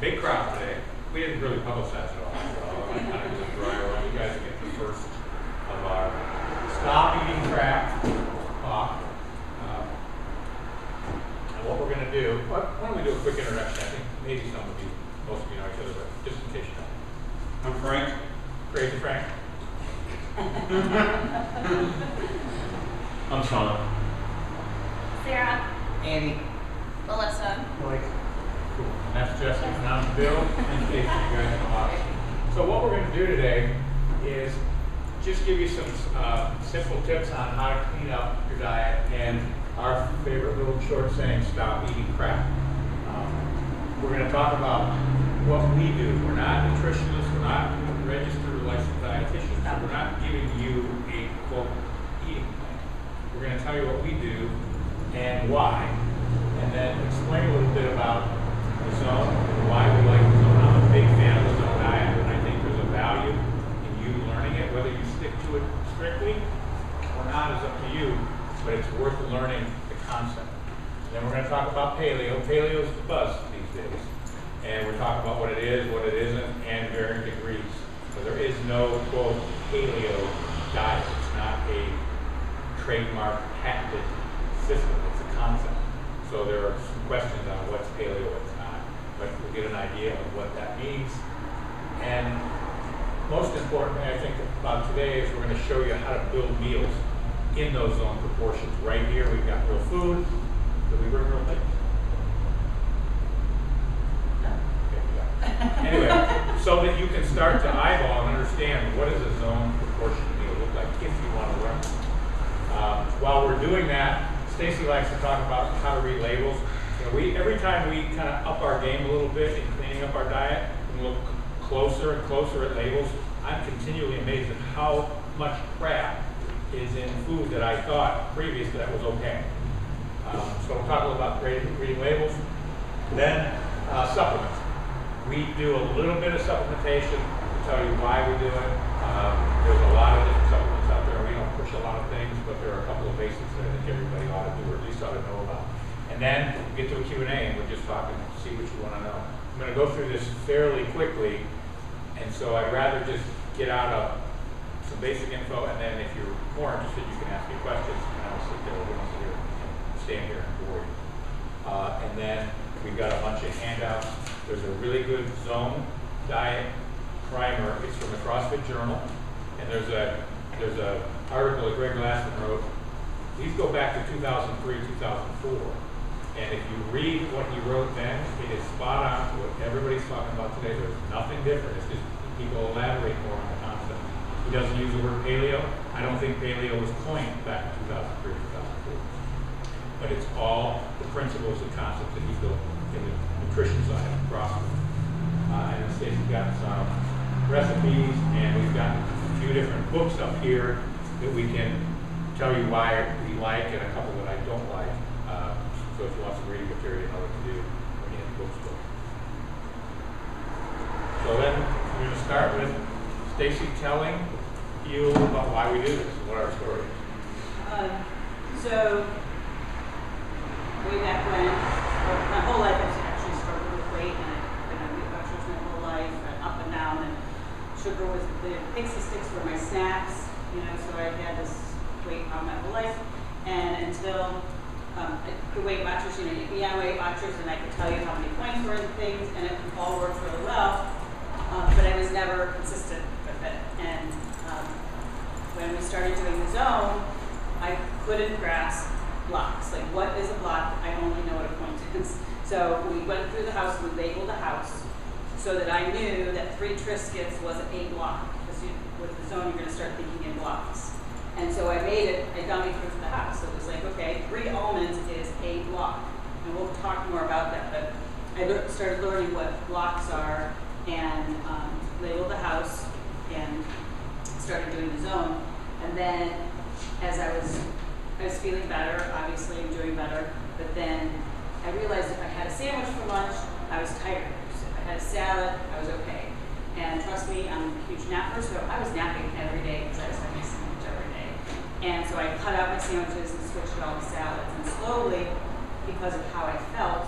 big crowd today. We didn't really publicize it all, so I kind of just dry run. You guys get the first of our Stop Eating Crap talk. And what we're going to do, why don't we do a quick introduction? I think maybe most of you know each other, but just in case you don't. I'm Frank. Crazy Frank. I'm Sean. Sarah. Andy. Melissa. Mike. Cool. And that's Jesse, and I'm Bill, in case you guys know us. So what we're going to do today is just give you some simple tips on how to clean up your diet and our favorite little short saying, stop eating crap. We're going to talk about what we do. We're not nutritionists, we're not registered licensed dietitians, so we're not giving you a quote eating plan. We're going to tell you what we do and why, and then explain a little bit about the zone and why we like the zone. I'm a big fan of the zone diet, and I think there's a value in you learning it. Whether you stick to it strictly or not is up to you, but it's worth learning the concept. And then we're going to talk about paleo. Paleo is the buzz these days. And we're talking about what it is, what it isn't, and varying degrees. So there is no, quote, paleo diet. It's not a trademark patented system. It's a concept. So there are some questions on what's paleo, what's not. But we'll get an idea of what that means. And most importantly, I think, about today is we're going to show you how to build meals in those zone proportions. Right here, we've got real food. Did we bring real things? Anyway, so that you can start to eyeball and understand what does a zone proportion meal look like if you want to learn. While we're doing that, Staci likes to talk about how to read labels. You know, every time we kind of up our game a little bit in cleaning up our diet and look closer and closer at labels, I'm continually amazed at how much crap is in food that I thought previous to that was okay. So we'll talk a little about reading labels. Then supplements. We do a little bit of supplementation to tell you why we do it. There's a lot of different supplements out there. We don't push a lot of things, but there are a couple of basics that I think everybody ought to do, or at least ought to know about. And then we get to a Q&A, and we're just talking to see what you want to know. I'm going to go through this fairly quickly, and so I'd rather just get out of some basic info, and then if you're more interested, you can ask me questions, and I'll sit there. We don't sit here and stand here and bore you. And then we've got a bunch of handouts. There's a really good zone diet primer. It's from the CrossFit Journal, and there's a article that Greg Glassman wrote. These go back to 2003, 2004, and if you read what he wrote then, it is spot on to what everybody's talking about today. There's nothing different. It's just people elaborate more on the concept. He doesn't use the word paleo. I don't think paleo was coined back in 2003, 2004, but it's all the principles and concepts that he built in the nutrition side of CrossFit. And then Staci's got some recipes, and we've got a few different books up here that we can tell you why we like and a couple that I don't like. So if you want some reading material, you know what to do when you hit the bookstore. So then we're going to start with Staci telling you about why we do this, what our story is. So way back when, my whole life I've actually struggled with weight, and I've been on weight watchers my whole life, and up and down, and sugar was the pixie sticks were my snacks, you know, so I had this weight problem my whole life, and until the Weight Watchers, you know, you'd be on Weight Watchers, and I could tell you how many points were in things, and it all worked really well, but I was never consistent with it, and when we started doing the zone, I couldn't grasp blocks. Like, what is a block? I only know what a point is. So we went through the house, we labeled the house, so that I knew that 3 Triscuits was a block. Because with the zone, you're going to start thinking in blocks. And so I made it a dummy proof of the house. So it was like, okay, 3 almonds is a block. And we'll talk more about that. But I started learning what blocks are, and labeled the house, and started doing the zone. And then as I was feeling better, obviously I'm doing better, but then I realized if I had a sandwich for lunch, I was tired. If I had a salad, I was okay. And trust me, I'm a huge napper, so I was napping every day because I was having a sandwich every day. And so I cut out my sandwiches and switched it all to salads. And slowly, because of how I felt,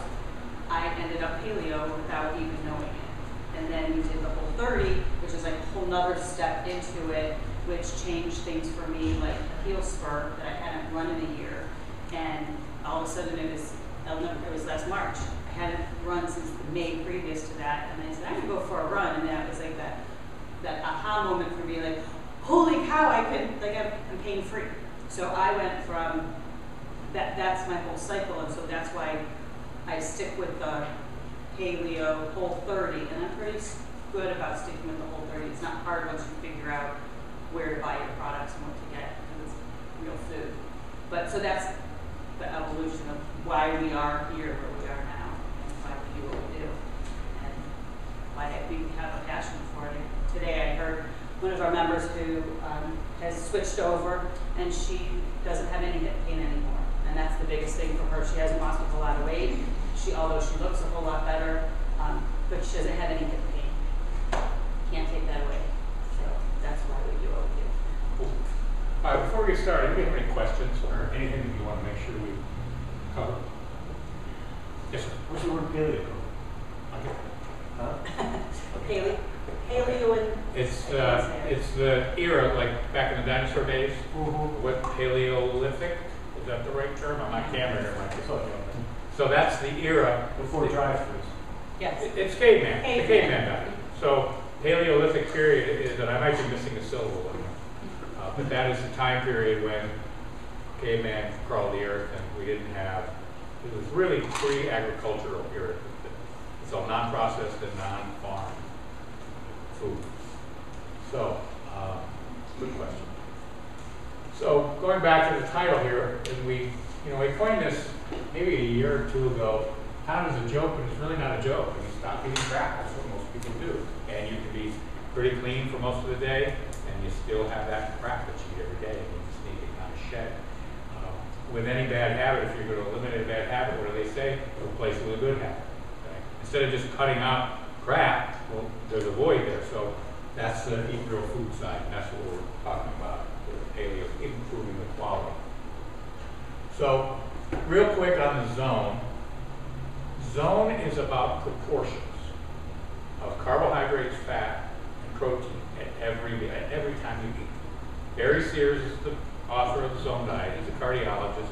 I ended up paleo without even knowing it. And then we did the whole 30, which is like a whole nother step into it, which changed things for me, like a heel spur that I hadn't run in a year. And all of a sudden it was last March. I hadn't run since the May previous to that. And I said, I'm gonna go for a run. And that was like that aha moment for me, like, holy cow, I'm pain free. So I went from that's my whole cycle. And so that's why I stick with the paleo whole 30, and I'm pretty good about sticking with the whole 30. It's not hard once you figure out where to buy your products and what to get, because it's real food. But so that's the evolution of why we are here where we are now, and why we do what we do, and why we have a passion for it. Today I heard one of our members who has switched over, and she doesn't have any hip pain anymore. And that's the biggest thing for her. She hasn't lost a whole lot of weight. Although she looks a whole lot better, but she doesn't have any hip pain. Can't take that away. So that's why we do what we do. Cool. All right, before we get started, do you have any questions or anything that you want to make sure we cover? Yes, sir. Where's the word paleo go? Okay. Huh? Paleo and It's the era, like back in the dinosaur days. Mm-hmm. What Paleolithic? Is that the right term? I'm not camera here, Mike. It's okay. So that's the era. Before drive-thrus. yes. It's caveman. Caveman. The caveman diet. So Paleolithic period is, and I might be missing a syllable in there, but that is the time period when caveman crawled the earth and we didn't have, it was really pre-agricultural period. It's all non-processed and non-farmed food. So, good question. So going back to the title here, and we coined this maybe a year or two ago, kind of as a joke, but it's really not a joke. I mean, stop eating crap. That's what most people do. And you can be pretty clean for most of the day, and you still have that crap that you eat every day, and you just need to kind of shed. With any bad habit, if you're going to eliminate a bad habit, what do they say? Replace it with a good habit. Okay? Instead of just cutting out crap, well, there's a void there. So that's the eat real food side, and that's what we're talking about with paleo, improving the quality. So, real quick on the zone. Zone is about proportions of carbohydrates, fat, and protein at every time you eat. Barry Sears is the author of the Zone Diet. He's a cardiologist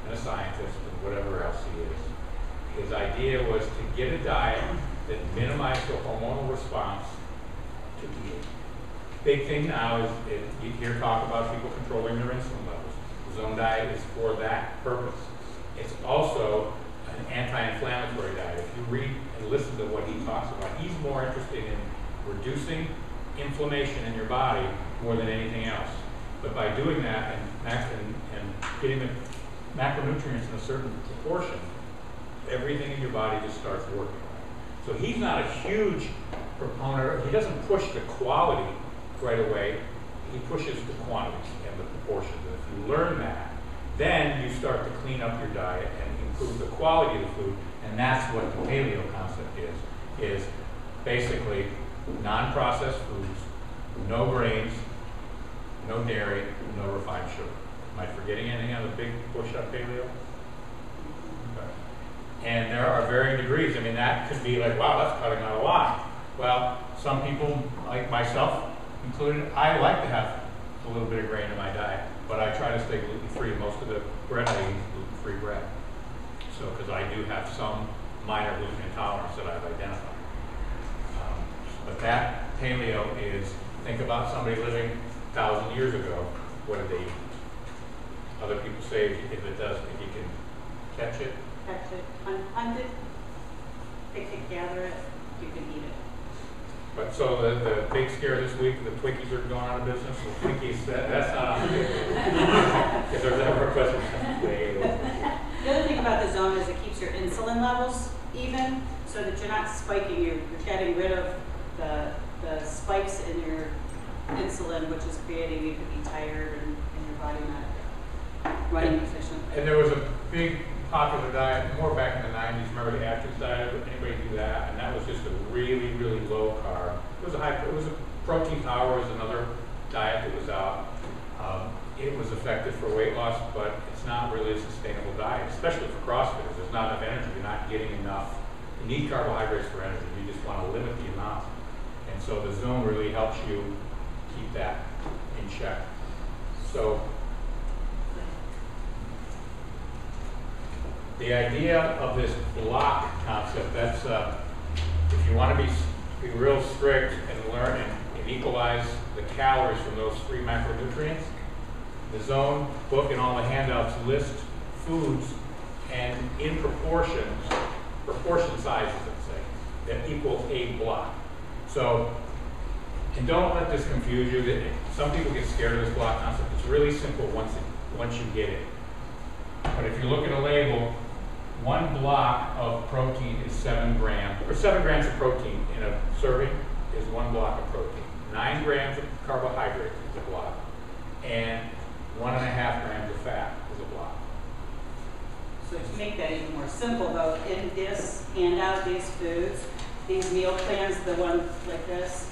and a scientist and whatever else he is. His idea was to get a diet that minimized the hormonal response to eating. Big thing now is you hear talk about people controlling their insulin levels. The Zone Diet is for that purpose. It's also an anti-inflammatory diet. If you read and listen to what he talks about, he's more interested in reducing inflammation in your body more than anything else. But by doing that and getting the macronutrients in a certain proportion, everything in your body just starts working. So he's not a huge proponent. He doesn't push the quality right away. He pushes the quantities and the proportions. And if you learn that, then you start to clean up your diet and improve the quality of the food. And that's what the paleo concept is basically non-processed foods, no grains, no dairy, no refined sugar. Am I forgetting anything on the big push up paleo? Okay. And there are varying degrees. I mean, that could be like, wow, that's cutting out a lot. Well, some people, like myself included, I like to have a little bit of grain in my diet, but I try to stay gluten-free. Most of the bread I eat is gluten-free bread. So, because I do have some minor gluten intolerance that I've identified. But that paleo is, think about somebody living 1,000 years ago. What did they eat? Other people say if you can catch it. Catch it, hunt it, pick it, gather it, you can eat it. But so the big scare this week, the Twinkies are going out of business. The Twinkies, that's not on the table. If there's ever a question, The other thing about the zone is it keeps your insulin levels even, so that you're not spiking. You're getting rid of the spikes in your insulin, which is creating you to be tired and your body not running efficiently. And there was a big popular diet, more back in the 90s. Remember the Atkins diet? Would anybody do that? And that was just a really, really low carb. It was a protein power was another diet that was out. It was effective for weight loss, but it's not really a sustainable diet, especially for CrossFitters. There's not enough energy. You're not getting enough You need carbohydrates for energy. You just want to limit the amount. And so the zone really helps you keep that in check. So the idea of this block concept, that's if you want to be real strict and learn and equalize the calories from those 3 macronutrients, the zone book and all the handouts list foods and in proportion sizes, let's say, that equals a block. So, and don't let this confuse you. Some people get scared of this block concept. It's really simple once you get it. But if you look at a label, 1 block of protein is 7 grams, or 7 grams of protein in a serving is 1 block of protein. 9 grams of carbohydrates is a block, and 1.5 grams of fat is a block. So to make that even more simple though, in this handout, these foods, these meal plans, the ones like this,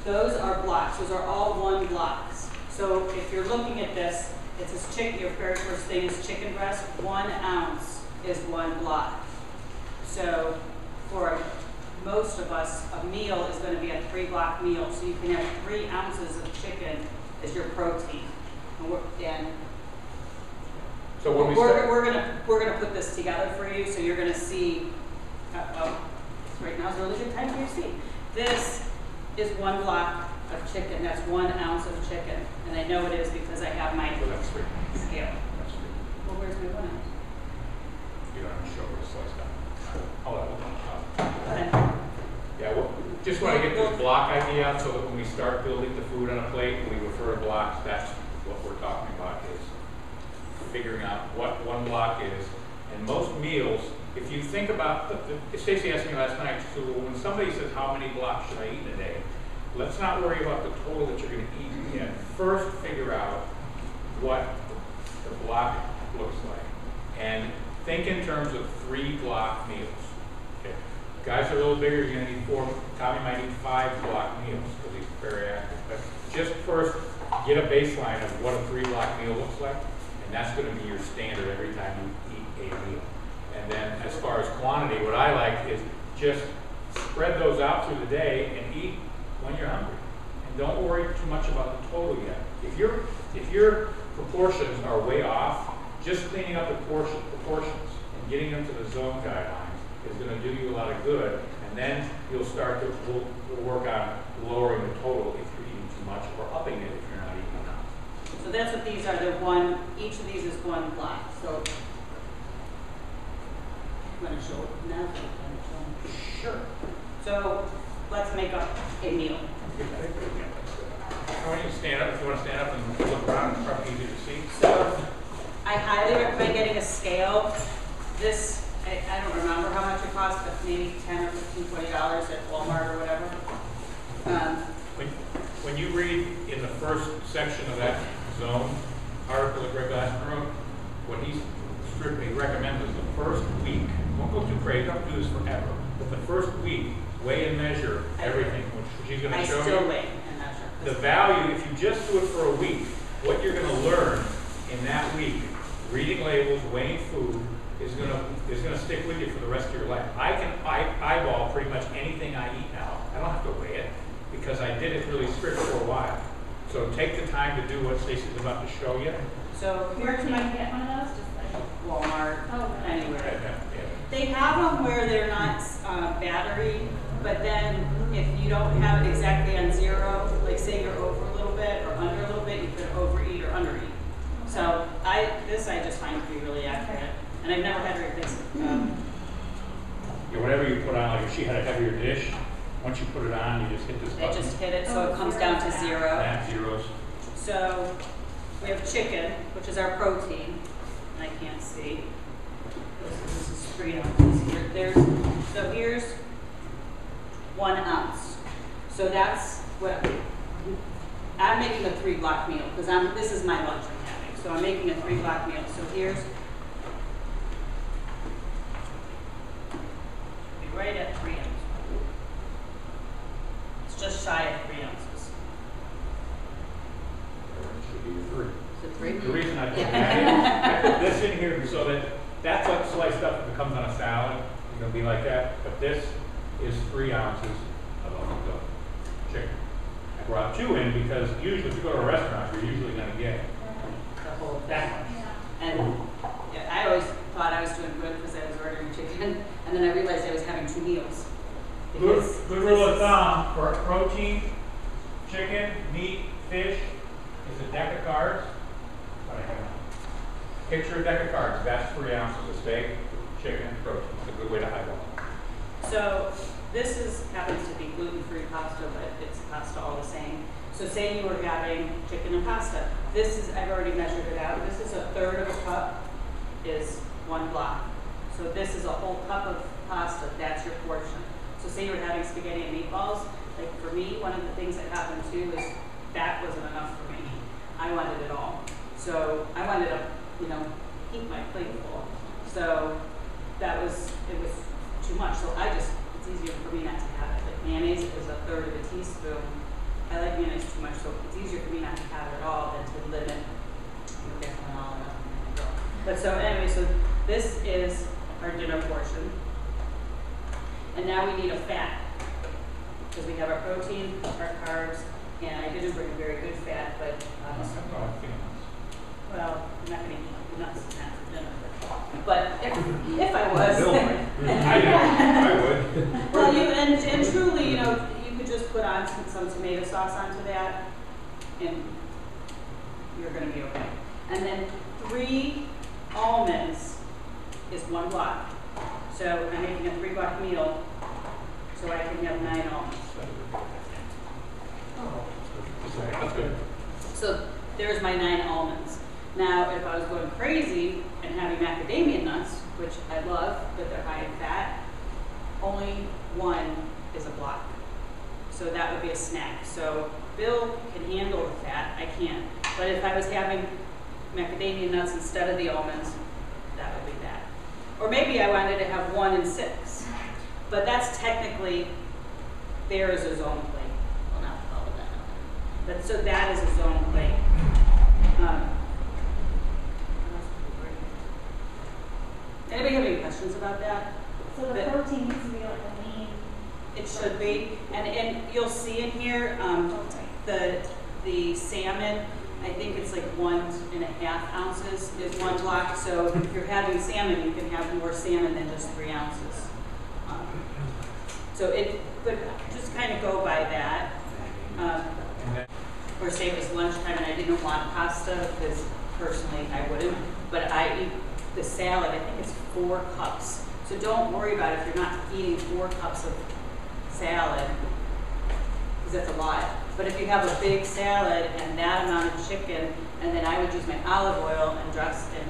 those are blocks. Those are all 1 blocks. So if you're looking at this, it says chicken, your very first thing is chicken breast. 1 ounce is 1 block. So for most of us, a meal is going to be a 3-block meal. So you can have 3 ounces of chicken as your protein. And So when we start, we're gonna put this together for you, so you're gonna see. Right now is a really good time for you to see. This is 1 block of chicken. That's 1 ounce of chicken, and I know it is because I have my so that's 3. scale. That's 3. Well, where's my 1 ounce? You don't have to show where it's sliced down. Hold on. Yeah, well, just want to get this block idea out so that when we start building the food on a plate and we refer to blocks, that's what we're talking about, is figuring out what 1 block is. And most meals, if you think about, Staci asked me last night, so when somebody says how many blocks should I eat in a day, let's not worry about the total that you're going to eat yet. First figure out what the block looks like. And think in terms of 3-block meals. Okay. Guys are a little bigger, you're going to need 4. Tommy might need 5-block meals because he's very active. But just first get a baseline of what a 3-block meal looks like. And that's going to be your standard every time you eat a meal. And then as far as quantity, what I like is just spread those out through the day and eat when you're hungry. And don't worry too much about the total yet. If your proportions are way off, just cleaning up the proportions and getting them to the zone guidelines is going to do you a lot of good. And then you'll start to we'll work on lowering the total if you're eating too much, or upping it if you're not eating enough. So that's what these are. Each of these is 1 block. So I'm going to show it now. Sure. So let's make up a meal. I want you to stand up. If you want to stand up and look around, it's probably easy to see. So I highly recommend getting a scale. This, I don't remember how much it costs, but maybe $10 or $15, $20 at Walmart or whatever. When you read in the first section of that zone article that Greg Glassman wrote, what he strictly recommends is the first week. Don't go too crazy. Don't do this forever. But the first week, weigh and measure everything, which she's going to show you. I still weigh and measure. The value, if you just do it for a week, what you're going to learn in that week, reading labels, weighing food, is going to stick with you for the rest of your life. I can eyeball pretty much anything I eat now. I don't have to weigh it because I did it really strict for a while. So take the time to do what Staci's about to show you. So Where can I get one of those? Just like, Walmart, oh, right. anywhere. Yeah. They have them where they're not battery, but then if you don't have it exactly on 0, like say you're over a little bit or under a little bit, you could overeat or undereat. So this I just find to be really accurate, and I've never had to replace it. Yeah, whatever you put on, like if she had a heavier dish, once you put it on, you just hit this I button. just hit it, so it comes down to 0. That zeros. So we have chicken, which is our protein. And I can't see. This is 3 ounces. So here's 1 ounce. So that's what I'm making a 3-block meal because this is my lunch I'm having. So I'm making a 3-block meal. So here's be right at 3 ounces. It's just shy of 3 ounces. Should be 3. Is it 3? The reason I put that in, I put this in here so that that's what sliced up becomes on a salad. gonna be like that, but this is 3 ounces of uncooked chicken. I brought 2 in because usually if you go to a restaurant, you're usually gonna get The whole thing. Yeah. And yeah, I always thought I was doing good because I was ordering chicken, and then I realized I was having 2 meals. Good, Because good this rule of is- thumb for protein, chicken, meat, fish is a deck of cards. Picture a deck of cards. That's 3 ounces of steak, chicken, protein. It's a good way to highball. So this happens to be gluten-free pasta, but it's pasta all the same. So say you were having chicken and pasta. I've already measured it out. This is 1/3 of a cup is 1 block. So this is a whole cup of pasta. That's your portion. So say you were having spaghetti and meatballs. Like for me, one of the things that happened too is that wasn't enough for me. I wanted it all. So I wanted to, keep my plate full. So it was too much. So it's easier for me not to have it. Like mayonnaise is 1/3 of a teaspoon. I like mayonnaise too much, so it's easier for me not to have it at all than to limit. Definitely all enough. But so anyway, so this is our dinner portion. And now we need a fat. Because we have our protein, our carbs, and I didn't bring a very good fat, but well, I'm not going to eat nuts and that for dinner. But if I was, I would. well, and truly, you could just put on some tomato sauce onto that, and you're going to be okay. And then 3 almonds is 1 block. So I'm making a 3-block meal, so I can have 9 almonds. That's good. So there's my 9 almonds. Now, if I was going crazy and having macadamia nuts, which I love, but they're high in fat, only 1 is a block. So that would be a snack. So Bill can handle the fat, I can't. But if I was having macadamia nuts instead of the almonds, that would be that. Or maybe I wanted to have 1 and 6. But that's technically, there is a zone plate. Well, not all of that. But so that is a zone plate. Anybody have any questions about that? So the protein needs to be like a lean. It should be, and you'll see in here, the salmon, I think it's like 1.5 ounces is 1 block. So if you're having salmon, you can have more salmon than just 3 ounces. But just kind of go by that. Or say it was lunchtime and I didn't want pasta, because personally I wouldn't, but I eat the salad, I think it's 4 cups. So don't worry about it if you're not eating 4 cups of salad, because that's a lot. But if you have a big salad and that amount of chicken, and then I would use my olive oil and dress in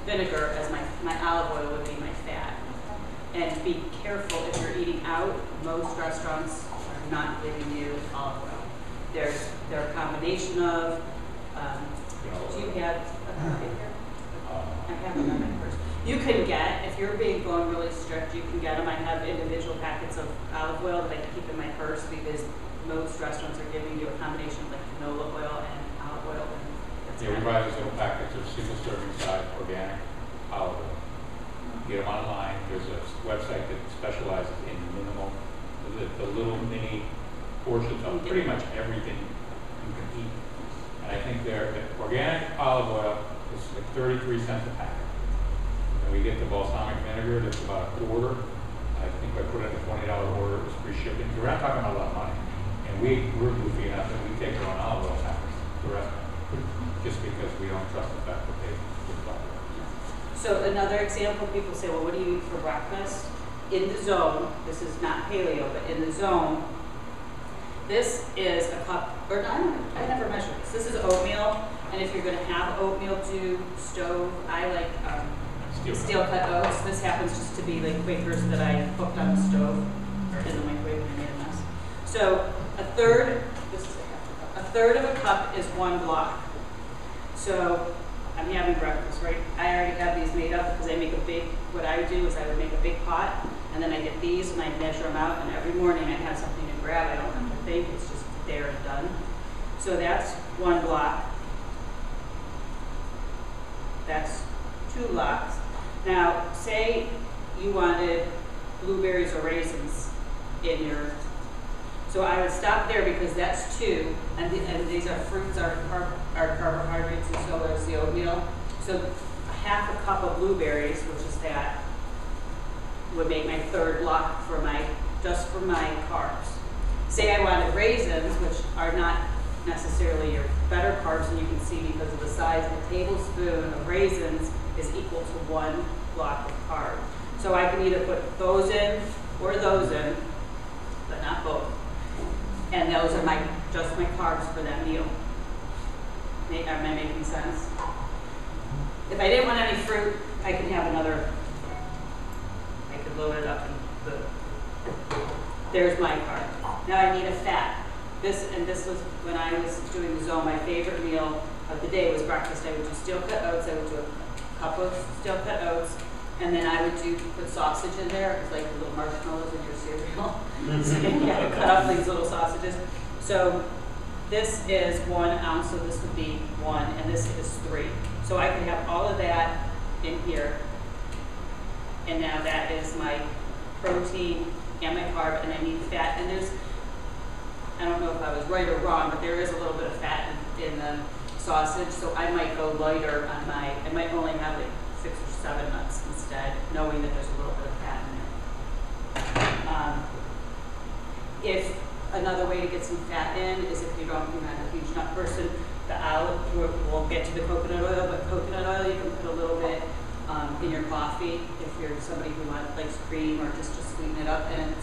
vinegar as my olive oil would be my fat. And be careful if you're eating out. Most restaurants are not giving you olive oil. They're a combination of, do you have a copy here? I have them on my purse. You can get, if you're going really strict, you can get them. I have individual packets of olive oil that I keep in my purse, because most restaurants are giving you a combination of like canola oil and olive oil. Yeah, we buy these little packets of single serving size organic olive oil. Get them online. There's a website that specializes in minimal, the little mini portions of pretty much everything you can eat. And I think the organic olive oil is like 33 cents a packet. And we get the balsamic vinegar, that's about a quarter. I think I put in a $20 order, it was free shipping. We're not talking about a lot of money. And we're goofy enough that we take our own olive oil packets to the restaurant, just because we don't trust the fact that they put olive oil. So another example, people say, well, what do you eat for breakfast? In the zone, this is not paleo, but in the zone, this is a cup, or I never measured this. This is oatmeal, and if you're going to have oatmeal to stove, I like steel cut oats. This happens just to be like Quakers that I cooked on the stove or in the microwave and I made a mess. So a third of a cup is 1 block. So I'm having breakfast, right? I already have these made up because I make what I would do is I would make a big pot, and then I get these and I measure them out, and every morning I have something to grab. I don't have to think, it's just there and done. So that's 1 block. That's 2 blocks. Now, say you wanted blueberries or raisins in your, so I would stop there because that's 2, and these are fruits, are carbohydrates, and so is the oatmeal. So half a cup of blueberries, which is that, would make my 3rd block for just for my carbs. Say I wanted raisins, which are not necessarily your better carbs, and you can see because of the size, a tablespoon of raisins is equal to 1 block of carb. So I can either put those in or those in, but not both. And those are just my carbs for that meal. Am I making sense? If I didn't want any fruit, I could have another, I could load it up and there's my carb. Now I need a fat. This was when I was doing the zone, my favorite meal of the day was breakfast. I would do steel cut oats, I would do a cup of steel cut oats, and then I would put sausage in there. It was like the little marshmallows in your cereal. So you had to cut up these little sausages. So this is 1 ounce, so this would be 1, and this is 3. So I can have all of that in here. And now that is my protein and my carb, and I need fat. And there's, I don't know if I was right or wrong, but there is a little bit of fat in the sausage, so I might go lighter on I might only have like 6 or 7 nuts instead, knowing that there's a little bit of fat in there. If another way to get some fat in is if you're not a huge nut person, the olive, we'll get to the coconut oil, but coconut oil you can put a little bit in your coffee if you're somebody who likes cream, or just to sweeten it up, and it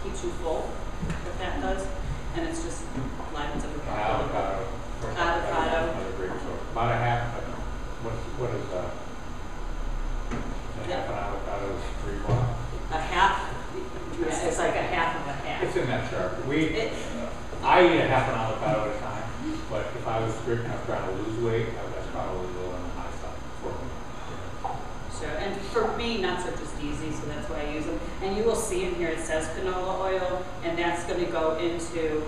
keeps you full. What that does, and it's just livens up your body. Avocado. About a half. What is that? Half an avocado is 3 blocks. A half. Yeah, it's like a half of a half. It's in that chart. I eat a half an avocado at a time, but if I was strict enough trying to lose weight, that's probably a little on the high side for me. So, and for me, nuts are just easy, so that's why I use them. And you will see in here it says canola oil, and that's going to go into,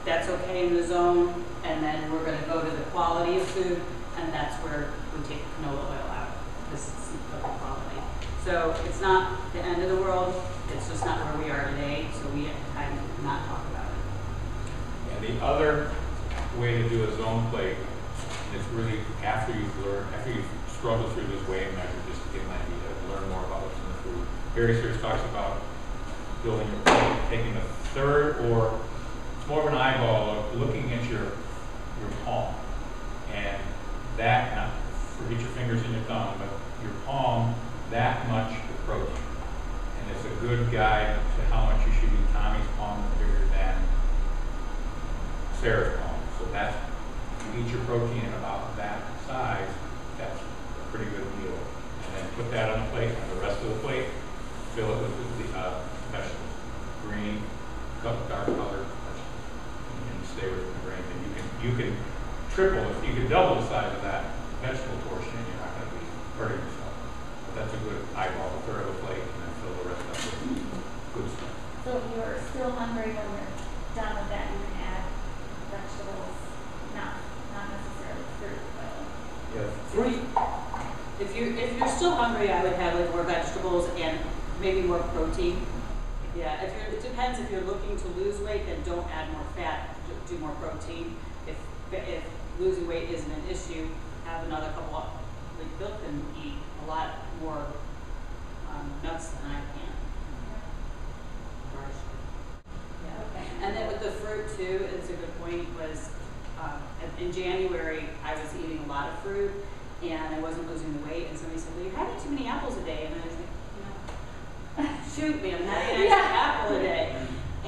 that's okay in the zone, and then we're going to go to the quality of food, and that's where we take canola oil out, because it's the quality. So it's not the end of the world, it's just not where we are today, so we have time to not talk about it. And the other way to do a zone plate is really after you've struggle through this weighing measure just to get an idea, learn more about what's in the food. Radish Recipe talks about building your plate, taking a third, or it's more of an eyeball of looking at your palm, and that, not forget your fingers and your thumb, but your palm, that much of protein. And it's a good guide to how much you should eat. Tommy's palm is bigger than Sarah's palm, so that's, you eat your protein in about that size, that's a pretty good meal. And then put that on the plate, and the rest of the plate, fill it with the vegetables. Green, dark colored vegetables. And stay within the range. And you can triple, if you can double the size of that vegetable portion, and you're not going to be hurting yourself. But that's a good eyeball, a third of a plate, and then fill the rest up with good stuff. So if you're still hungry when you're done with that, you can add vegetables, not necessarily fruit, but Yes. If you're still hungry, I would have like more vegetables and maybe more protein. Yeah, it depends. If you're looking to lose weight, then don't add more fat. Do more protein. If losing weight isn't an issue, have another couple of, like Bill can eat a lot more nuts than I can. Yeah. okay. And then with the fruit too, it's a good point, was in January I was eating a lot of fruit and I wasn't losing the weight, and somebody said, well, you're having too many apples a day, and I was like, shoot me, I'm having an extra apple a day.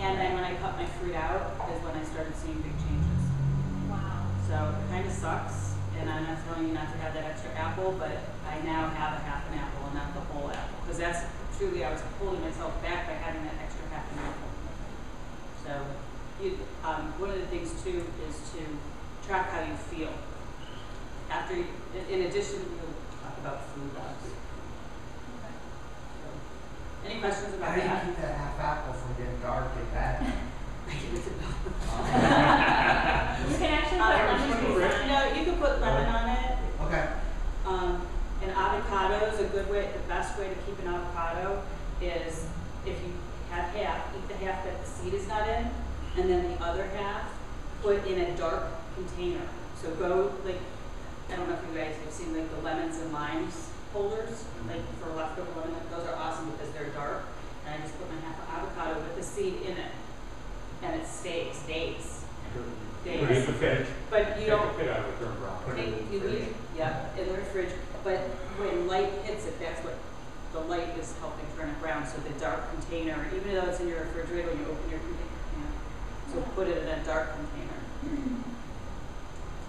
And then when I cut my fruit out is when I started seeing big changes. Wow. So it kind of sucks, and I'm not telling you not to have that extra apple, but I now have a half an apple and not the whole apple. Because that's truly, I was holding myself back by having that extra half an apple. So one of the things too is to track how you feel. After, in addition, we'll talk about food loss. So, any questions about How do you that? keep that half apple from getting dark and bad? I give it to Bill. You can actually put lemon juice on it. No, you can put lemon on it. Okay. And avocado is a good the best way to keep an avocado is if you have half, eat the half that the seed is not in, and then the other half put in a dark container. So go, like, I don't know if you guys have seen like the lemons and limes holders, like for leftover lemon, those are awesome because they're dark. And I just put my half of avocado with the seed in it, and it stays days. Put it in the fridge. But you don't. Take the pit out of it, turn brown. Put it in the You fridge. leave, yeah, in the fridge. But when light hits it, that's what the light is helping turn it brown. So the dark container, even though it's in your refrigerator, when you open your container, so put it in a dark container.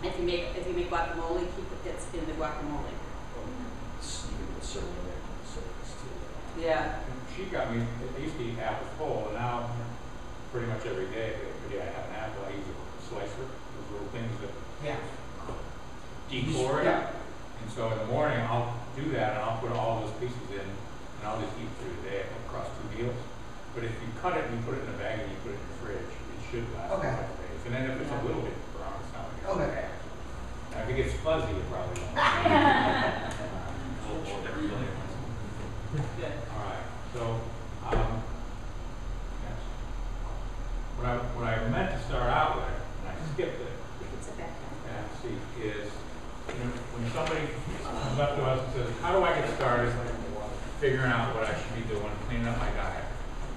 If you make guacamole, keep the pits in the guacamole. You can put syrup in there, syrup too. Yeah. She got me, I used to eat apples whole, and now pretty much every day, I have an apple, I use a slicer, those little things that Yeah. decore it. Yeah. And so in the morning, I'll do that, and I'll put all those pieces in, and I'll just eat through the day across 2 meals. But if you cut it and you put it in a bag and you put it in the fridge, it should last a Okay. couple days. And then if it's a little bit brown, it's not like it's Okay. bad. Now, if it gets fuzzy, it probably won't. Good. All right, so, next. What I meant to start out with, and I skipped it, You can sit back down. see, is, when somebody comes up to us and says, how do I get started figuring out what I should be doing, cleaning up my diet?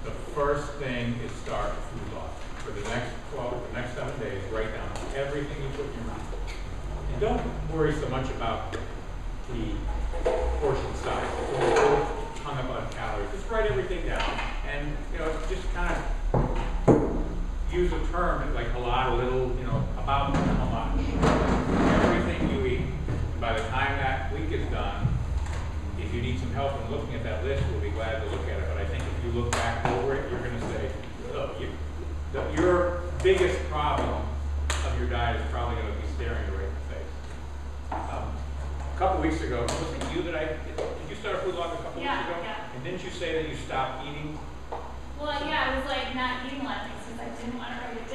The first thing is start a food log. For the next 7 days, write down everything you put in your mouth. And don't worry so much about the portion size. Don't hung up on calories. Just write everything down, and just kind of use a term like a lot, a little, about how much. Everything you eat. And by the time that week is done, if you need some help in looking at that list, we'll be glad to look at it. But I think if you look back over it, you're going to say, your biggest problem of your diet is probably going to be staring you right in the face. A couple weeks ago, was it you that did you start a food log a couple weeks ago? Yeah. And didn't you say that you stopped eating? Well, yeah, I was like not eating a lot of things because I didn't want to write it So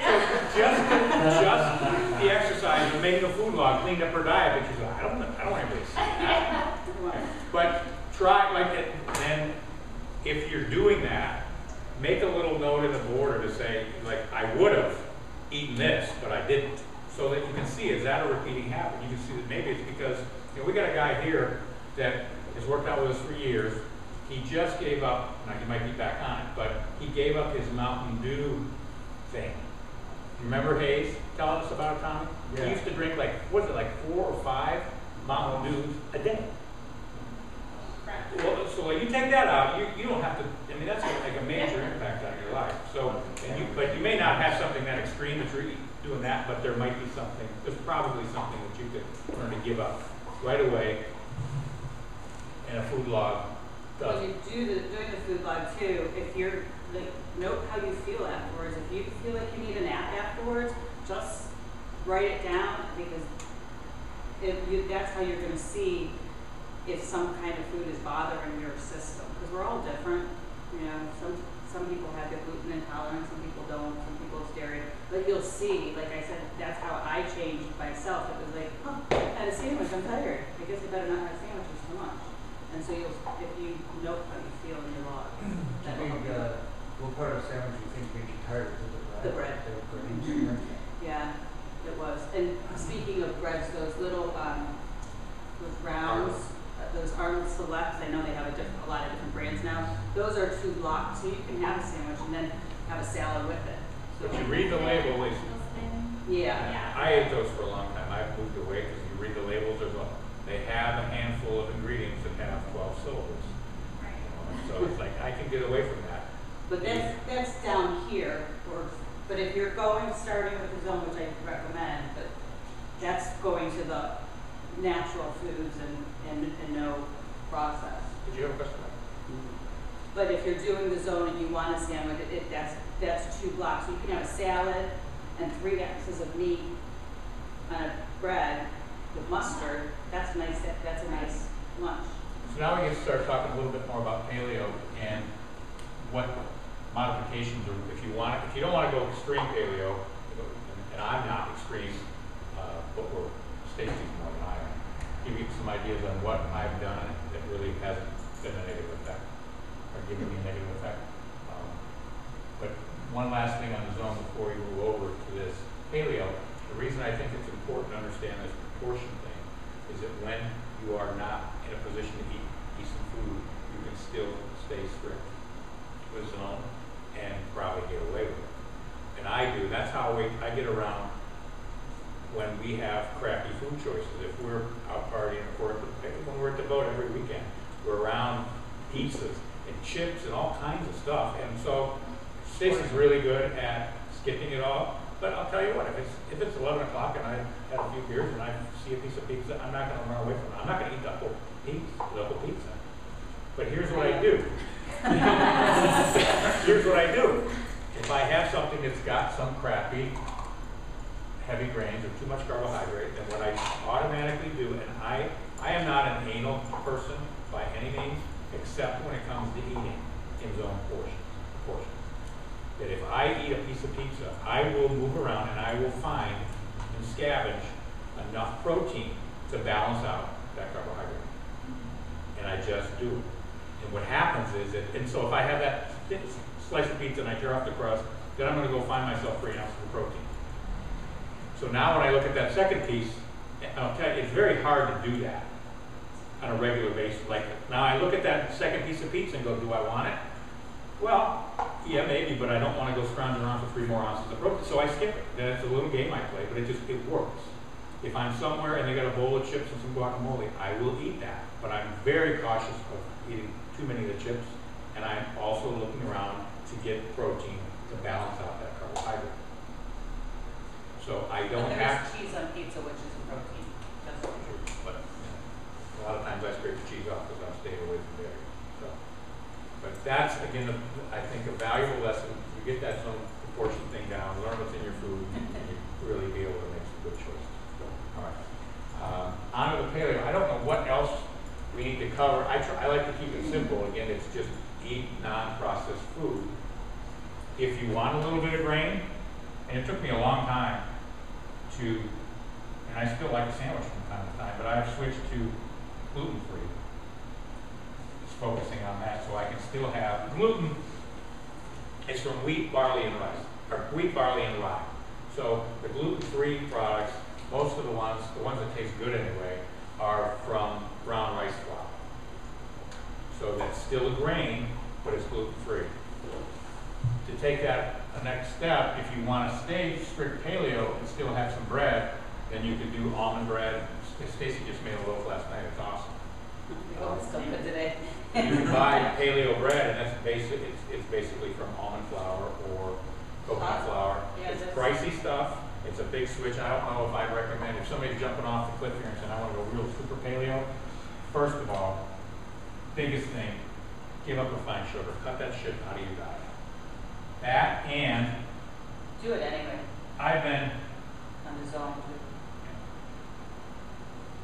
down. just the exercise of making a food log cleaned up her diet, but she's like, I don't want anybody to see that. But try like it, then if you're doing that, make a little note in the border to say, like, I would have eaten this, but I didn't. So that you can see, is that a repeating habit? You can see that maybe it's because, we got a guy here that has worked out with us for years. He just gave up, now he might be back on it, but he gave up his Mountain Dew thing. Remember Hayes telling us about it, Tommy? Yeah. He used to drink like 4 or 5 Mountain Dews a day. Well, so when you take that out, you don't have to, that's going to make a major impact on your life. So, but you may not have something that extreme that you're doing that, but there might be something, there's probably something that you could learn to give up right away in a food log. When you doing the food log too, if you're note how you feel afterwards. If you feel like you need a nap afterwards, just write it down, because that's how you're going to see if some kind of food is bothering your system. Because we're all different. Some people have the gluten intolerance, some people don't, some people have dairy. But you'll see, like I said, that's how I changed myself. It was like, I had a sandwich, I'm tired. I guess I better not have sandwiches so much. And so if you know how you feel in your log, that will help you. What part of sandwich you think made you tired? The bread. Yeah, it was. And speaking of breads, those little, those rounds, those Arnold Selects, I know they have a lot of different brands now. Those are 2 blocks, so you can have a sandwich and then have a salad with it. So If you read the label, yeah. I ate those for a long time. I've moved away because you read the labels, they have a handful of ingredients that have 12 syllables. So it's like, I can get away from that. But that's down here. But if you're starting with the zone, which I recommend, but that's going to the natural foods and no process. Did you have a question? But if you're doing the zone and you want a sandwich, that's 2 blocks. You can have a salad and 3 ounces of meat on a bread with mustard. That's nice. That's a nice lunch. So now we get to start talking a little bit more about paleo and what modifications, or if you don't want to go extreme paleo, and I'm not extreme, but Staci's more than I am. Give you some ideas on what I've done that really hasn't been a negative effect, or given me a negative effect. But one last thing on the zone before we move over to this paleo, the reason I think it's important to understand this proportion thing is that when you are not in a position to eat decent food, you can still stay strict with zone and probably get away with it. And I do, that's how I get around when we have crappy food choices. If we're out partying, when we're at the boat every weekend, we're around pizzas and chips and all kinds of stuff. And so Staci's really good at skipping it all. But I'll tell you what, if it's 11 o'clock and I had a few beers and I see a piece of pizza, I'm not going to run away from it. I'm not going to eat the whole pizza. But here's what I do. Here's what I do. If I have something that's got some crappy heavy grains or too much carbohydrate, then what I automatically do, and I am not an anal person by any means, except when it comes to eating in zone portions. That if I eat a piece of pizza, I will move around and I will find and scavenge enough protein to balance out that carbohydrate. And I just do it. And what happens is that, and so if I have that slice of pizza and I tear off the crust, then I'm going to go find myself 3 ounces of protein. So now when I look at that second piece, I'll tell you, it's very hard to do that on a regular basis. Like, now I look at that second piece of pizza and go, do I want it? Well, yeah, maybe, but I don't want to go scrounge around for 3 more ounces of protein, so I skip it. Then it's a little game I play, but it works. If I'm somewhere and they got a bowl of chips and some guacamole, I will eat that. But I'm very cautious of eating too many of the chips, and I'm also looking around to get protein to balance out that carbohydrate. So I don't have cheese on pizza, which is protein. That's what true, but a lot of times I scrape the cheese off because I'm staying away from dairy. So, but that's again, I think a valuable lesson. You get that zone proportion thing down, learn what's in your food, and you really be able to make some good choices. All right. On to the paleo. I don't know what else we need to cover. I like to keep it simple. Again, it's just eat non-processed food. If you want a little bit of grain, and it took me a long time to, and I still like a sandwich from time to time, but I've switched to gluten-free. Just focusing on that so I can still have gluten. It's from wheat, barley, and rice, or wheat, barley, and rye. So the gluten-free products, most of the ones that taste good anyway, are from brown rice flour. So that's still a grain, but it's gluten-free. To take that a next step, if you want to stay strict paleo and still have some bread, then you could do almond bread. Staci just made a loaf last night. It's awesome. today. You can buy paleo bread, and that's basic. It's basically from almond flour or coconut flour. Yeah, it's pricey stuff. It's a big switch. I don't know if I'd recommend, if somebody's jumping off the cliff here and saying, I want to go real super paleo, first of all, biggest thing, give up refined sugar. Cut that shit out of your diet. That, and do it anyway.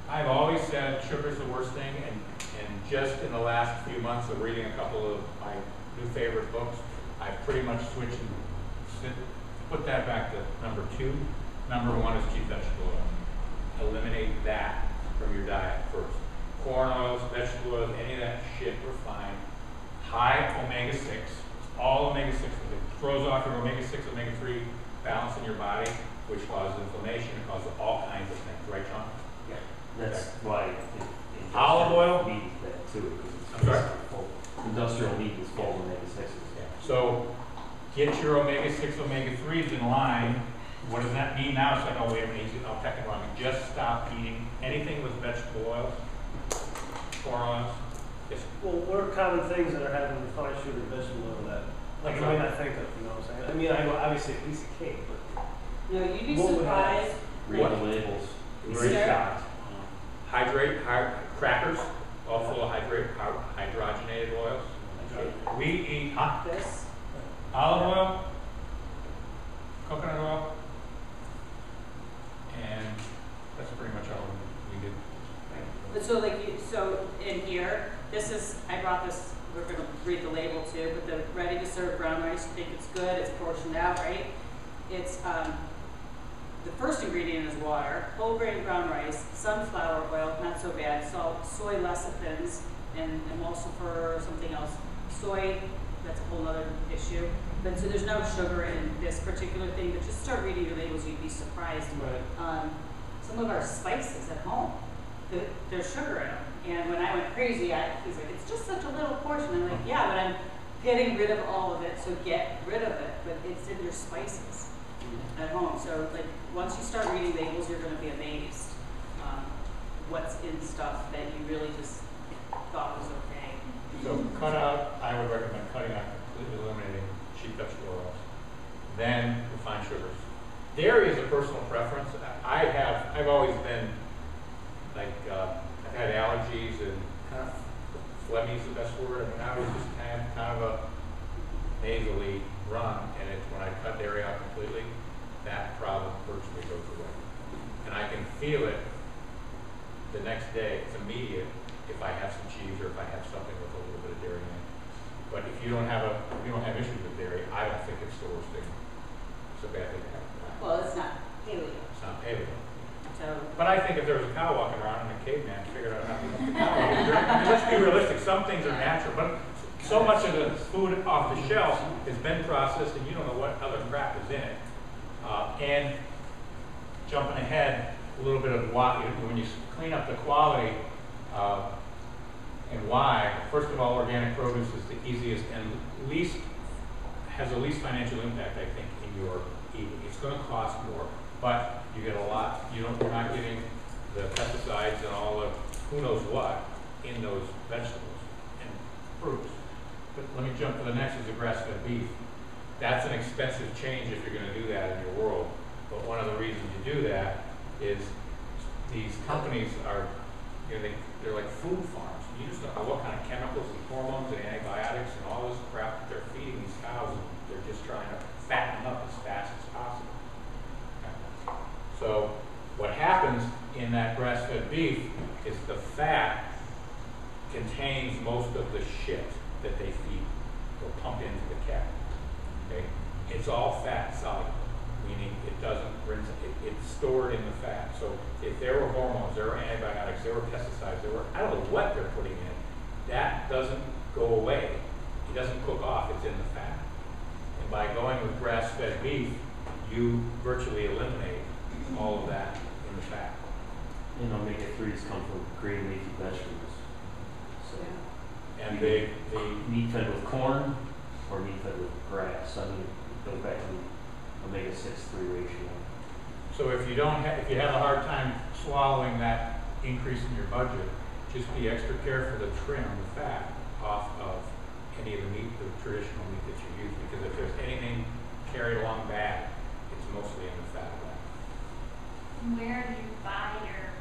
I've always said sugar's the worst thing, and just in the last few months of reading a couple of my new favorite books, I've pretty much switched and put that back to number 2. Number 1 is cheap vegetable oil. Eliminate that from your diet first. Corn oils, vegetable oils, any of that shit refined. High omega-6. All omega-6. It throws off your omega-6, omega-3 balance in your body, which causes inflammation. It causes all kinds of things. Right, Sean? Yeah. That's why olive oil meat is bad too. I'm sorry? Industrial meat is full of omega-6s. So get your omega-6, omega-3s in line. What does that mean now? It's like, oh, wait a minute, I'll take it wrong. Just stop eating anything with vegetable oils, corn oils. Just Well, what are common things that are having refined sugar, vegetable oil that like I might not think of, you know what I'm saying? I mean, I know obviously a piece of cake, but No, you'd be What would surprised. Read the labels. Read Read it. shocked. crackers, all full of hydrogenated oils. We eat This. olive oil, coconut oil, and that's pretty much all we did. But so so in here, this is, I brought this, we're gonna read the label too, but the ready to serve brown rice, you think it's good, it's portioned out, right? It's, the first ingredient is water, whole grain brown rice, sunflower oil, not so bad, salt, soy lecithins, and emulsifier or something else. Soy, that's a whole other issue. But so there's no sugar in this particular thing, but just start reading your labels, you'd be surprised. Right. Some of our spices at home, there's sugar in them. And when I went crazy, he's like, it's just such a little portion. I'm like, yeah, but I'm getting rid of all of it, so get rid of it. But it's in your spices at home. So like once you start reading labels, you're going to be amazed what's in stuff that you really just thought was okay. So cut out, I would recommend cutting out, completely eliminating cheap vegetable oils. Then refined sugars. Dairy is a personal preference. I've always been like, I've had allergies and kind of phlegmy is the best word. I mean, I was just kind of a nasally run, and it's when I cut dairy out completely, that problem virtually goes away. And I can feel it the next day. It's immediate if I have some cheese or if I have something with a little bit of dairy in it. But if you don't have issues with dairy, I don't think it's the worst thing. It's a bad thing to have. Well, it's not paleo. It's not paleo. So, But I think if there was a cow walking around and a caveman figured out how to eat the cow, I mean, let's be realistic. Some things are natural, but so much of the food off the shelf has been processed, and you don't know what other crap is in it. And jumping ahead, a little bit of why, when you clean up the quality and why. First of all, organic produce is the easiest and has the least financial impact, I think, in your eating. It's going to cost more, but you get a lot. You're not getting the pesticides and all the who knows what in those vegetables and fruits. But let me jump to the next, is the grass-fed beef. That's an expensive change if you're going to do that in your world. But one of the reasons you do that is these companies are, they're like food farms. You just don't know what kind of chemicals and hormones and antibiotics and all this crap that they're feeding these cows, and they're just trying to fatten them up as fast as possible. Okay. So what happens in that grass-fed beef is the fat contains most of the shit that they feed or pump into the cattle. Okay? It's all fat soluble, meaning it doesn't rinse, it's stored in the fat. So if there were hormones, there were antibiotics, there were pesticides, I don't know what they're putting in, that doesn't go away. It doesn't cook off, it's in the fat. And by going with grass-fed beef, you virtually eliminate all of that in the fat. And omega-3s come from green leafy vegetables. So, And the meat fed with corn or meat fed with grass. I mean, it goes back to omega-6-3 ratio. So if you have a hard time swallowing that increase in your budget, just be extra careful to trim the fat off of any of the meat, the traditional meat that you use, because if there's anything carried along bad, it's mostly in the fat of that. Where do you buy your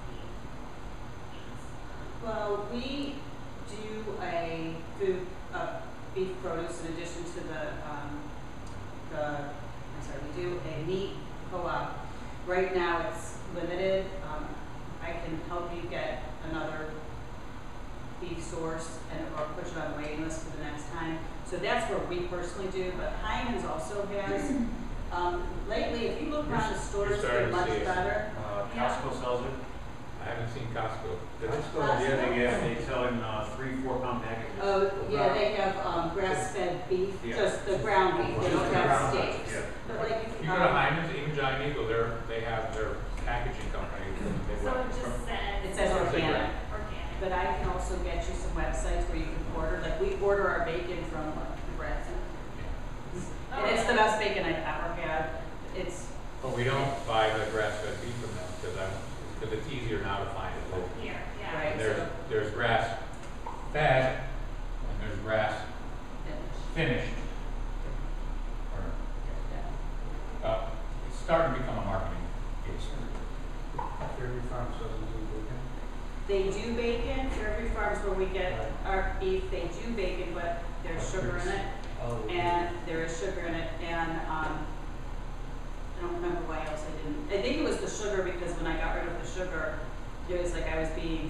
beef? well, we do a beef produce in addition to we do a meat co-op. Right now it's limited. I can help you get another beef source or put it on the waiting list for the next time. So that's where we personally do, but Hyman's also has. Lately, if you look around the stores, they're much better. Costco sells it. I haven't seen Costco. They sell in 3-4 pound packages. Oh, yeah, they have grass-fed beef, just the ground beef, they don't have steaks. Yeah. But like You go to Hyman's, even Giant Eagle, they have their packaging company. So it just says. It says organic. Organic. But I can also get you some websites where you can order, like we order our bacon from Nebraska. And it's the best bacon I've ever had. But we don't buy the grass-fed beef from them because it's easier now to find it locally. Here, yeah. Right. And there's grass-fed and there's grass-finished. It's starting to become a marketing piece. Fairview Farms doesn't do bacon. They do bacon. Fairview Farms, where we get our beef, they do bacon, but there's sugar in it. Oh, And there is sugar in it. And I don't remember why else I didn't. I think it was the sugar, because when I got rid of the sugar, it was like I was being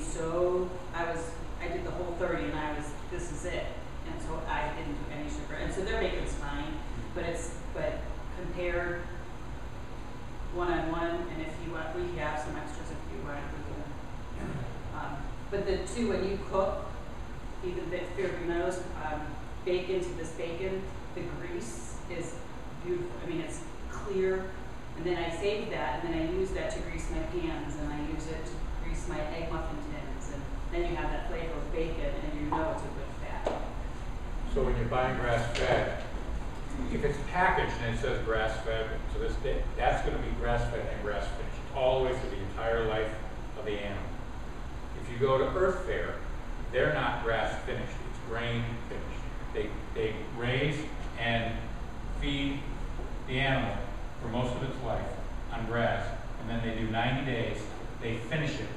I did the whole 30 and this is it. And so I didn't do any sugar. And so their bacon's fine, but compared, want to too, when you cook, even the fear of your nose, bacon to this bacon, the grease is beautiful. I mean, it's clear. And then I save that, and then I use that to grease my pans, and I use it to grease my egg muffin tins. And then you have that flavor of bacon, and you know it's a good fat. So when you're buying grass-fed, if it's packaged and it says grass-fed, to this day, that's going to be grass-fed and grass-finished all the way through the entire life of the animal. If you go to Earth Fare, they're not grass-finished; it's grain-finished. They raise and feed the animal for most of its life on grass, and then they do 90 days. They finish it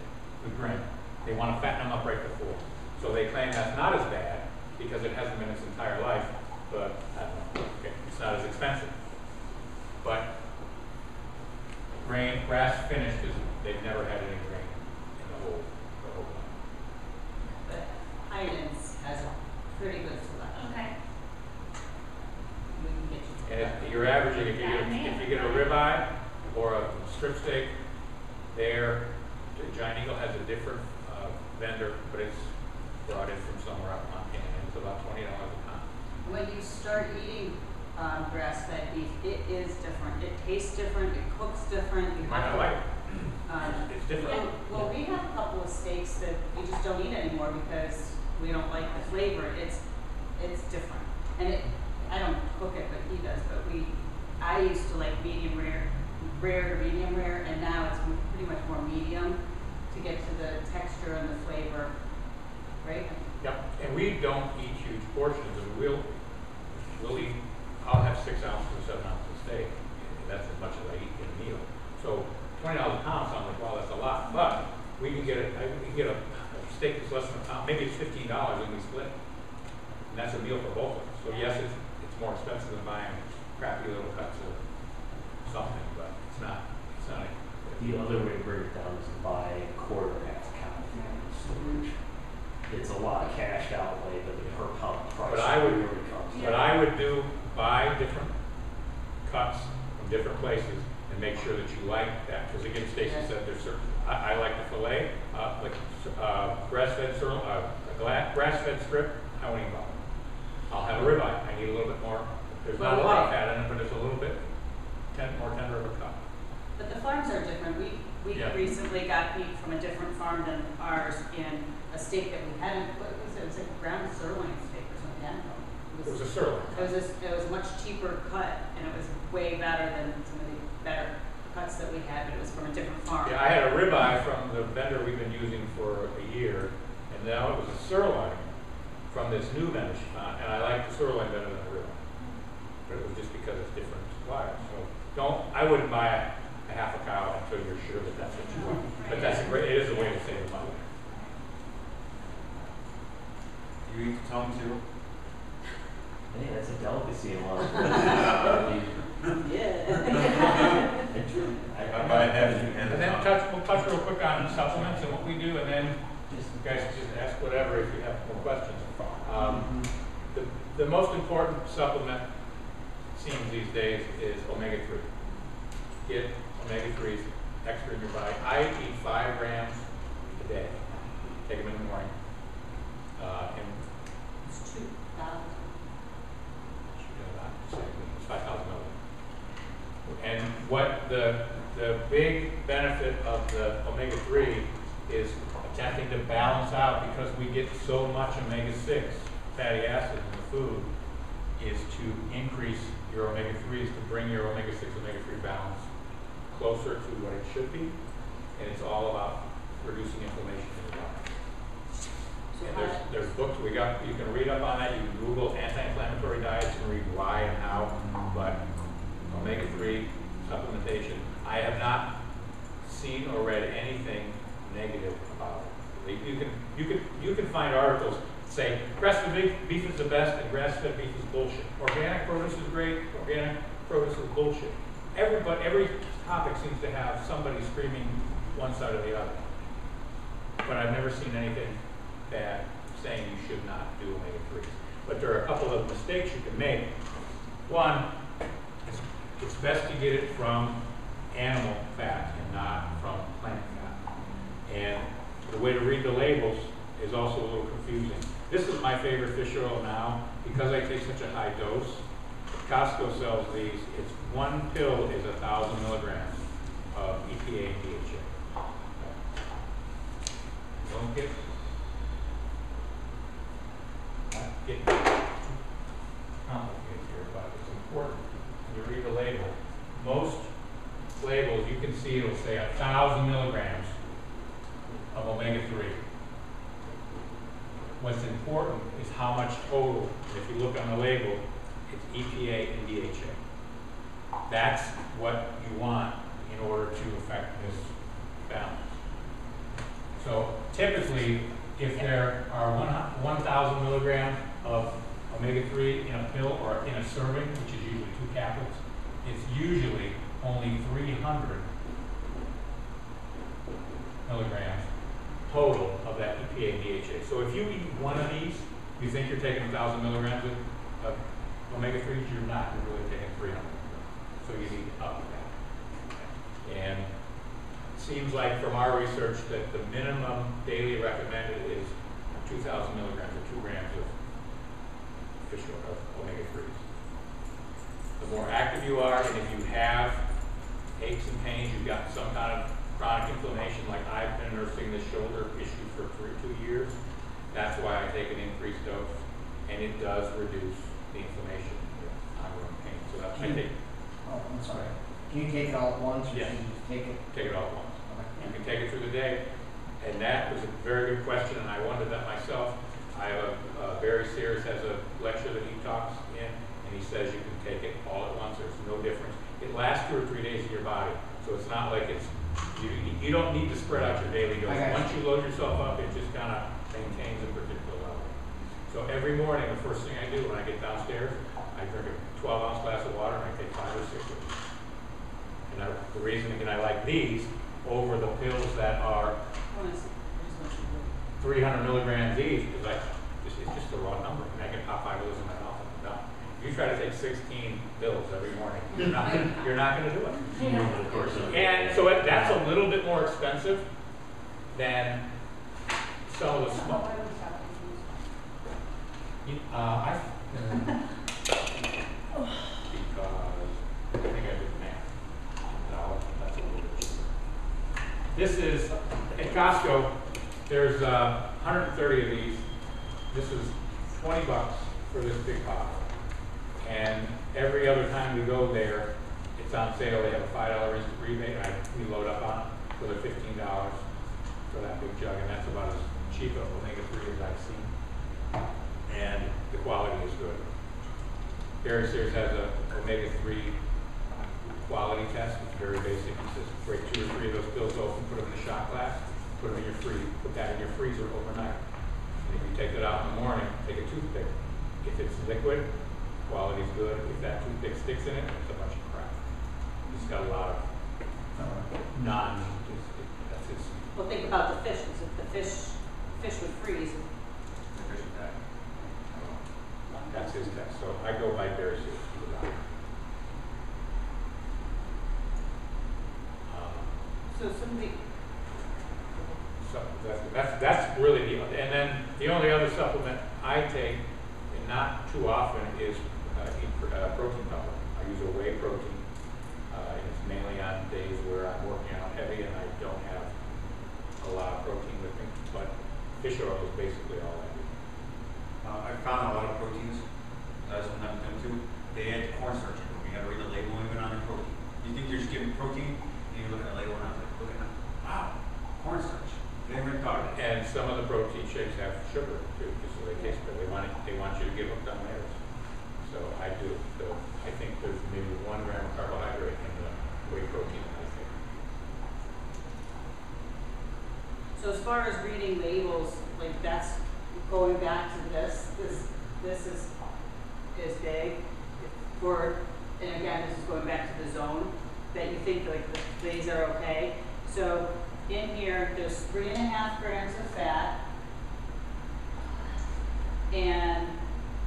with grain. They want to fatten them up right before. So they claim that's not as bad because it hasn't been its entire life, but I don't know. Okay, it's not as expensive. But grass finished is they've never had any grain in the whole life. But Heinen's has a pretty good selection. Okay. We can get you. And if you're averaging, if you get a ribeye or a strip steak, there, Giant Eagle has a different vendor, but it's brought in from somewhere out in Montana, and it's about $20 a pound. When you start eating grass-fed beef, it is different. It tastes different. It cooks different. You might not like it. It's And, different. well, we have a couple of steaks that we just don't eat anymore because we don't like the flavor. It's different, and I don't cook it, but he does. But I used to like medium rare to medium rare, and now it's pretty much more medium to get to the texture and the flavor, right? Yep, and we don't eat huge portions, and we'll eat, I'll have 6 ounces or 7 ounces of steak, and that's as much as I eat in a meal. So $20 a pound sounds like, wow, that's a lot, but we can get a steak that's less than a pound, maybe it's $15 and we split, and that's a meal for both of us. So yes, it's more expensive than buying crappy little cuts of something, but it's not. The other way to break it down is to buy a quarter half cow storage. It's a lot of cash outlay, but the per pound price But I would- really comes But I would buy different cuts from different places and make sure that you like that. Because again, Stacy said there's certain, I like the filet, grass-fed grass-fed strip, I won't even bother. I'll have a ribeye, I need a little bit more, there's not a lot of fat in it, but it's a little bit more tender of a cut. But the farms are different. We Yeah. recently got meat from a different farm than ours in a steak that we hadn't. What was it? It was like a ground sirloin steak or something. I don't know. It was a sirloin. It was a much cheaper cut, and it was way better than some of the better cuts that we had. But it was from a different farm. Yeah, I had a ribeye from the vendor we've been using for a year, and now it was a sirloin from this new vendor she found, and I like the sirloin better than the ribeye. But it was just because it's different suppliers. So I wouldn't buy a half a cow until you're sure that that's what you want. But it is a way to save money. You eat the tongue too? Hey, that's a delicacy in a lot of Yeah. I buy half and And then we'll touch real quick on supplements and what we do, and then you guys just ask whatever if you have more questions. The most important supplement, it seems these days, is omega-3. Get omega-3s extra in your body. I eat 5 grams a day. Take them in the morning. And It's 2,000. it's 5,000 milligrams. And what the big benefit of the omega-3 is attempting to balance out, because we get so much omega-6 fatty acids in the food, is to increase your omega-3s to bring your omega-6 omega-3 balance closer to what it should be. And it's all about reducing inflammation in the body. And there's books you can read up on that. You can Google anti-inflammatory diets and read why and how. But omega-3 supplementation, I have not seen or read anything negative about it. You can find articles say grass-fed beef is the best and grass-fed beef is bullshit. Organic produce is great. Organic produce is bullshit. Every topic seems to have somebody screaming one side or the other. But I've never seen anything bad saying you should not do omega-3s. But there are a couple of mistakes you can make. One, it's best to get it from animal fat and not from plant fat. And the way to read the labels is also a little confusing. This is my favorite fish oil now because I take such a high dose. Costco sells these. It's one pill is 1,000 milligrams of EPA and DHA. Don't get too complicated here, but it's important when you read the label. Most labels, you can see it'll say 1,000 milligrams of omega-3. What's important is how much total. If you look on the label, it's EPA and DHA. That's what you want in order to affect this balance. So typically, if there are 1,000 milligrams of omega-3 in a pill or in a serving, which is usually 2 caplets, it's usually only 300 milligrams total of that EPA and DHA. So if you eat one of these, you think you're taking 1,000 milligrams of omega-3s, you're not. You're really taking 300. So you need to up that. And it seems like from our research that the minimum daily recommended is 2,000 milligrams or 2 grams of fish oil, of omega-3s. The more active you are, and if you have aches and pains, you've got some kind of chronic inflammation, like I've been nursing this shoulder issue for 2 years, that's why I take an increased dose, and it does reduce the inflammation with ongoing pain. So that's I think. Oh, I'm sorry. Can you take it all at once, or Yes. can you just take it? Take it all at once. Okay. You can take it through the day, and that was a very good question, and I wondered that myself. I have Barry Sears has a lecture that he talks in, and he says you can take it all at once. There's no difference. It lasts 2 or 3 days in your body, so it's not like it's you don't need to spread out your daily dose. Once you load yourself up, it just kind of maintains a particular level. So every morning, the first thing I do when I get downstairs, I drink a 12-ounce glass of water, and I take 5 or 6 of them. And the reason again I like these over the pills that are 300 milligrams each, because it's just a raw number, and I can pop 5 of those in my mouth and I'm done. If you try to take 16 pills every morning, you're not going to do it. And so that's a little bit more expensive than some of the small. Because I think I did math. No, that's a little bit cheaper. This is, at Costco, there's 130 of these. This is $20 for this big bottle. And every other time we go there, it's on sale. They have a $5 instant rebate. We load up on it for the $15 for that big jug, and that's about as cheap of omega-3 as I've seen. And the quality is good. Barry Sears has a omega-3 quality test. It's very basic. He says break 2 or 3 of those pills open, put them in a shot glass, put them in your put that in your freezer overnight. And if you take it out in the morning, take a toothpick. If it's liquid, quality's good. If that toothpick sticks in it, it's a bunch of crap. It's got a lot of that's his. Well, think about the fish. If the fish would freeze. That's his test. So I go by Barry Sears. So somebody. So that's really and then the only other supplement I take, and not too often, is protein powder. I use a whey protein, and it's mainly on days where I'm working out heavy and I don't have a lot of protein with me. But fish oil is basically all I do. I found a lot of proteins, sometimes them too. They add cornstarch in them. You gotta read the label even on the protein. You think you're just giving protein, and you look at the label and I'm like, look at that. Wow, cornstarch. They never thought of it. And some of the protein shakes have sugar too, just so they taste good. They want you to give up on theirs. So I do. So I think there's maybe 1 gram of carbohydrate in the whey protein, I think. So as far as reading labels, like that's going back to this is big. And again, this is going back to the zone that you think like these are okay. So in here, there's 3.5 grams of fat, and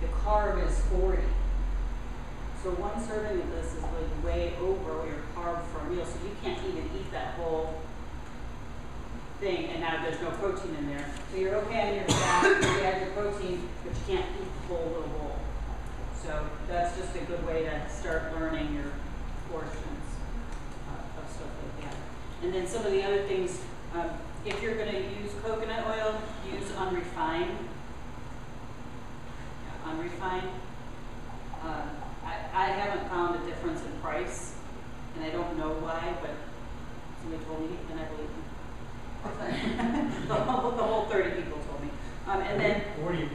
the carb is 40. So 1 serving of this is like way over your carb for a meal, so you can't even eat that whole thing, and now there's no protein in there. So you're okay on your fat, you add your protein, but you can't eat the whole little bowl. So that's just a good way to start learning your portions of stuff like that. And then some of the other things, if you're going to use coconut oil, use unrefined. Yeah, unrefined. I haven't found a difference in price, and I don't know why, but somebody told me, and I believe them. the whole 30 people told me. And then Where do you,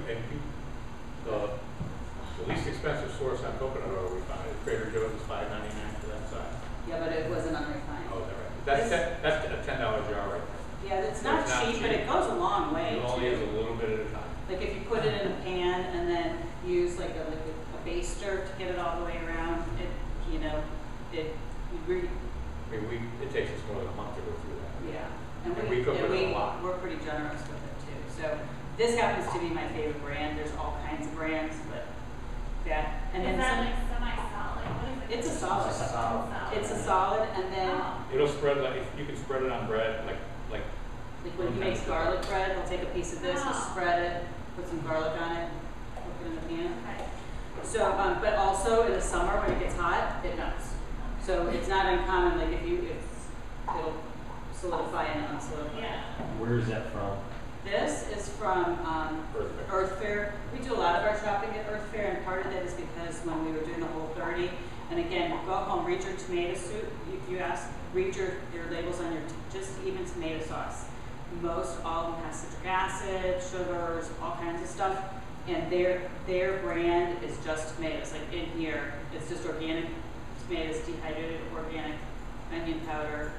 the least expensive source on coconut oil we found is Trader Joe's is $5.99 for that size. yeah, but it wasn't unrefined. Oh, is that right? That's a $10 jar right there. Yeah, it's So not it's not cheap, but cheap. it goes a long way. It only too. is a little bit at a time. Like if you put it in a pan and then use like a baster to get it all the way around, it you know, it really, I mean, it takes us more than a month to go through that. yeah. And we cook with it a lot. We're pretty generous with it too. So this happens to be my favorite brand. There's all kinds of brands, but that and Is then that some, like semi-solid? What is it? it's a solid. It's a solid. It's a solid, and then Oh. It'll spread like, you can spread it on bread, like like when he makes garlic bread, he'll take a piece of this, he'll Oh. spread it, put some garlic on it, cook it in the pan. Okay. So, but also in the summer when it gets hot, it melts. So it's not uncommon, like it'll solidify and unsolidify. Yeah. Where is that from? This is from Earth Fare. Earth Fare. We do a lot of our shopping at Earth Fare, and part of that is because when we were doing the Whole30, and again, go home, read your tomato soup. You ask, read your labels on your, just even tomato sauce. Most all of them have citric acid, sugars, all kinds of stuff. And their brand is just tomatoes. Like in here, it's just organic tomatoes, dehydrated organic onion powder,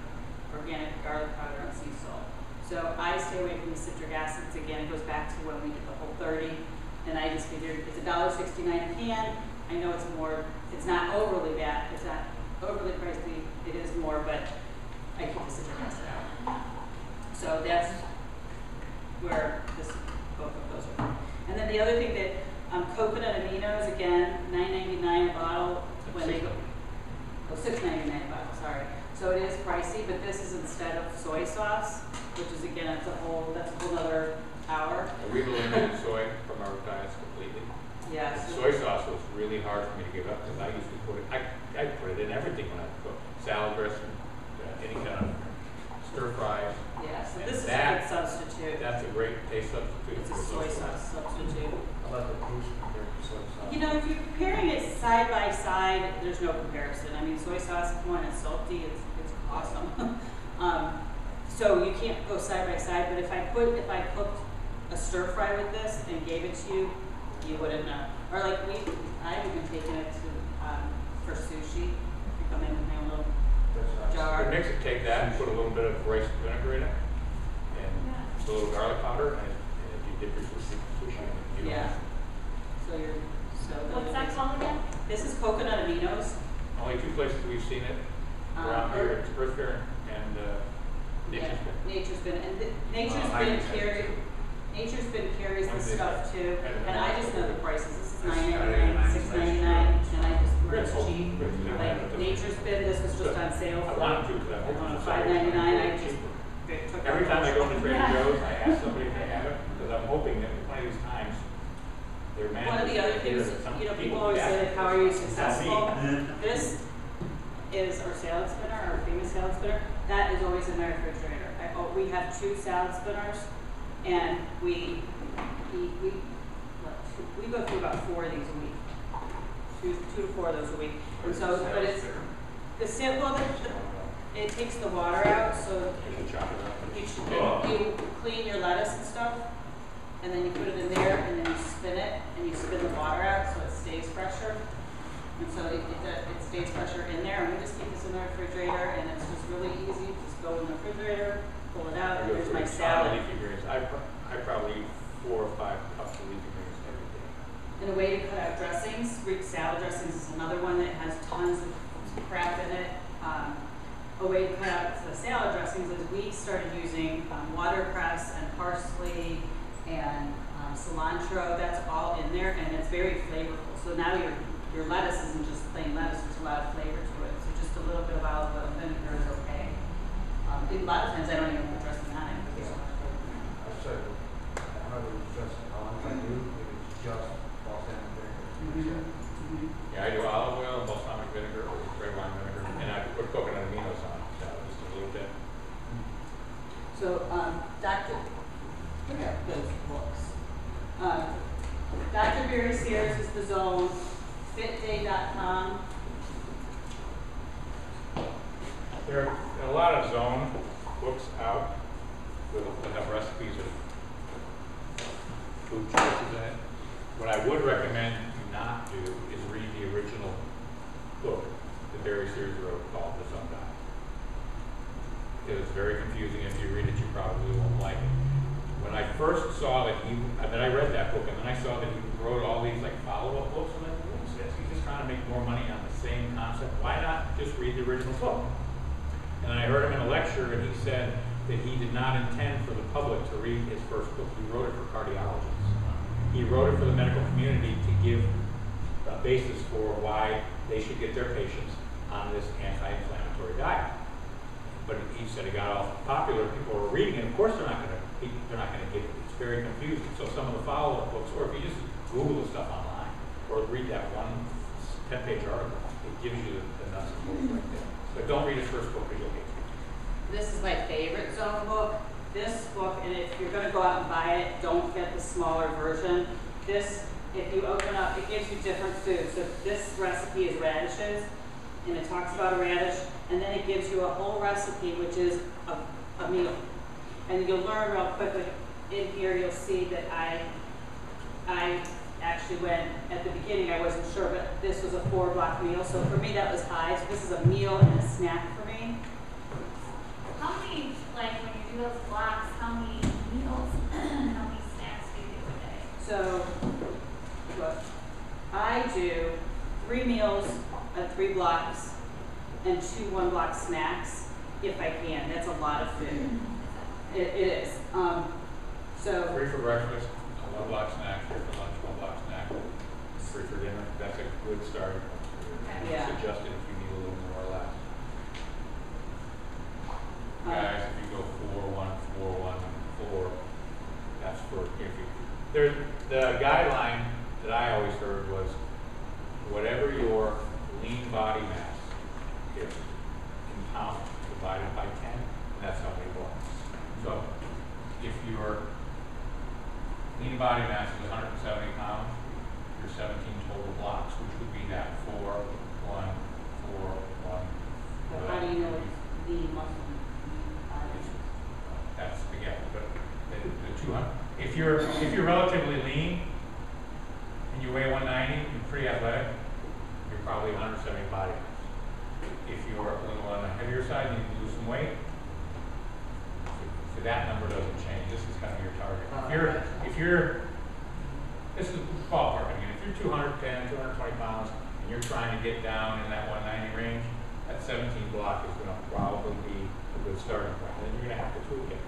organic garlic powder, and sea salt. So I stay away from the citric acids. Again, it goes back to when we did the Whole30, and I just figured it's $1.69 a can. I know it's more. It's not overly bad. It's not overly pricey. It is more, but I keep the citric acid out. So that's where this both of those are. And then the other thing that coconut aminos, again, $9.99 a bottle when they go. Oh, $6.99 a bottle. Sorry. So it is pricey, but this is instead of soy sauce, which is again that's a whole other hour. And we've eliminated soy from our diets completely. Yeah. And So soy sauce was really hard for me to give up because I used to put it, I put it in everything when I cook. Salad dressing, any kind of stir fries. yeah. So And this is a that- good substitute. That's a great taste substitute. It's a for soy sauce substitute. How about the goose compared to soy sauce? You know, if you're comparing it side by side, there's no comparison. I mean, soy sauce, come on, it's salty, it's awesome. So you can't go side by side, but if I cooked a stir fry with this and gave it to you, you wouldn't know. Or like I've even taken it to for sushi. You come in with my little jar. It makes it take that and put a little bit of rice vinegar in it and a little garlic powder and you dip your sushi in it. You know. Yeah. So What's that called again? This is coconut aminos. Only two places we've seen it around here, it's Earth Fare and Nature's Been. Nature's Been, and Nature's Been carries When this did stuff they- too, and and I just know the prices. This is That's $9.99, $6.99, and I just Rich, it's cheap. Rich, yeah. Like Nature's Been, this was just on sale I for wanted to because I'm hoping to sell it. $5.99. I just took it. Every time I go to Trader Yeah. Joe's, I ask somebody if they have it because I'm hoping that one of these times their One of managers the other hear things, that some you know, people will always ask say, like, how are you and tell me. successful? This is our salad spinner, our famous salad spinner. That is always in my refrigerator. We have 2 salad spinners, and we go through about 4 of these a week. 2 to 4 of those a week. And so, but it's the simple. It takes the water out, so You should chop it up. you clean your lettuce and stuff, and then you put it in there, and then you spin it, and you spin the water out so it stays fresher. And so it stays fresher in there, and we just keep this in the refrigerator, and it's just really easy. Just go in the refrigerator, pull it out, and here's my salad. Leafy greens. I probably eat 4 or 5 cups of leafy greens every day. And a way to cut out dressings, Greek salad dressings is another one that has tons of crap in it. A way to cut out the salad dressings is we started using watercress and parsley and cilantro. That's all in there, and it's very flavorful. So now your lettuce isn't just plain lettuce, there's a lot of flavor to it. So just a little bit of olive oil and vinegar is okay. A lot of times I don't even put dressing on it because you so much. I said, I don't know if it's just, if I do, if it's just balsamic vinegar. Yeah, I do olive oil, balsamic vinegar, or red wine vinegar, and I put coconut aminos on it, so just a little bit. So, Dr. Look at those books. Dr. Barry Sears is the Zone, fitday.com. There are a lot of Zone books out that have recipes of food choices in it. What I would recommend you not do is read the original book that Barry Sears wrote called The Zone Diet. Because it's very confusing. If you read it, you probably won't like it. When I first saw that I read that book, and then I saw that he wrote all these like follow-up books, and I thought, what's this? He's just trying to make more money on the same concept. Why not just read the original book? And I heard him in a lecture, and he said that he did not intend for the public to read his first book. He wrote it for cardiologists. He wrote it for the medical community to give a basis for why they should get their patients on this anti-inflammatory diet. But he said it got all popular. People were reading it. Of course, they're not going to get it. It's very confusing. So some of the follow-up books, or if you just Google the stuff online, or read that one 10-page article, it gives you the nuts and bolts right there. But don't read his first book because you'll hate it. This is my favorite Zone book. This book, and if you're going to go out and buy it, don't get the smaller version. This, if you open up, it gives you different foods. So this recipe is radishes, and it talks about a radish, and then it gives you a whole recipe, which is a meal. And you'll learn real quickly. In here, you'll see that I actually went, at the beginning, I wasn't sure, but this was a 4-block meal. So for me, that was high. So this is a meal and a snack for me. How many, like when you do those blocks, how many meals, how many snacks do you do a day? So, what I do 3 meals at 3 blocks and 2 1-block snacks if I can. That's a lot of food. It is. So 3 for breakfast, a 1-block snack, 3 for lunch, 1-block snack, 3 for dinner. That's a good start. Okay. Yeah. Suggest it if you need a little more or less. Guys, if you go 4, 1, 4, 1, 4, that's for if you. The guideline that I always heard was whatever your lean body mass is in pounds divided by 10, and that's how many blocks. So if your lean body mass is 170 pounds, your 17 total blocks, which would be that 4, 1, 4, 1. but how do you know it's the muscle? That's again, but the 200. If you're relatively lean and you weigh 190, you're pretty athletic. You're probably 170 body mass. If you're a little on the heavier side and you can lose some weight, so that number doesn't change. This is kind of your target. This is ballpark again. If you're 210, 220 pounds and you're trying to get down in that 190 range, that 17 block is going to probably be a good starting point. And then you're going to have to tweak it.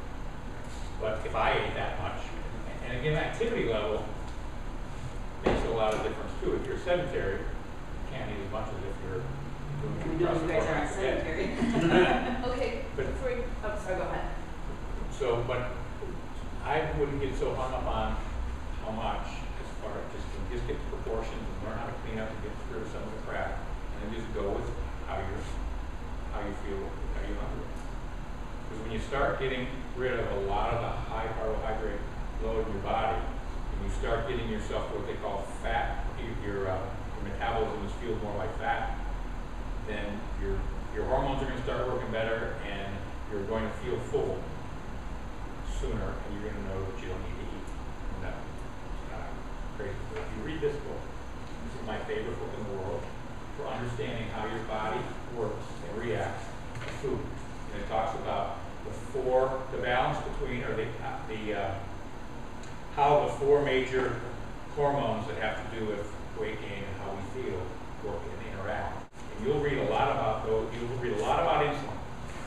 But if I ate that much, and again, activity level makes a lot of difference too. If you're sedentary, you can't eat as much as if you're doing We know you guys aren't sedentary. Okay, But- before you, oh, sorry, go ahead. So, but I wouldn't get so hung up on how much, as far as just get the proportions and learn how to clean up and get rid of some of the crap, and then just go with how you feel, how you hungry. Because when you start getting rid of a lot of the high carbohydrate load in your body, and you start getting yourself what they call fat, your metabolism is fueled more by fat, then your hormones are going to start working better, and you're going to feel full sooner, and you're going to know that you don't need to eat. And that's kind of crazy. But if you read this book, this is my favorite book in the world for understanding how your body works and reacts to food. And it talks about the balance between, or how the 4 major hormones that have to do with weight gain and how we feel work and interact. And you'll read a lot about those. You'll read a lot about insulin.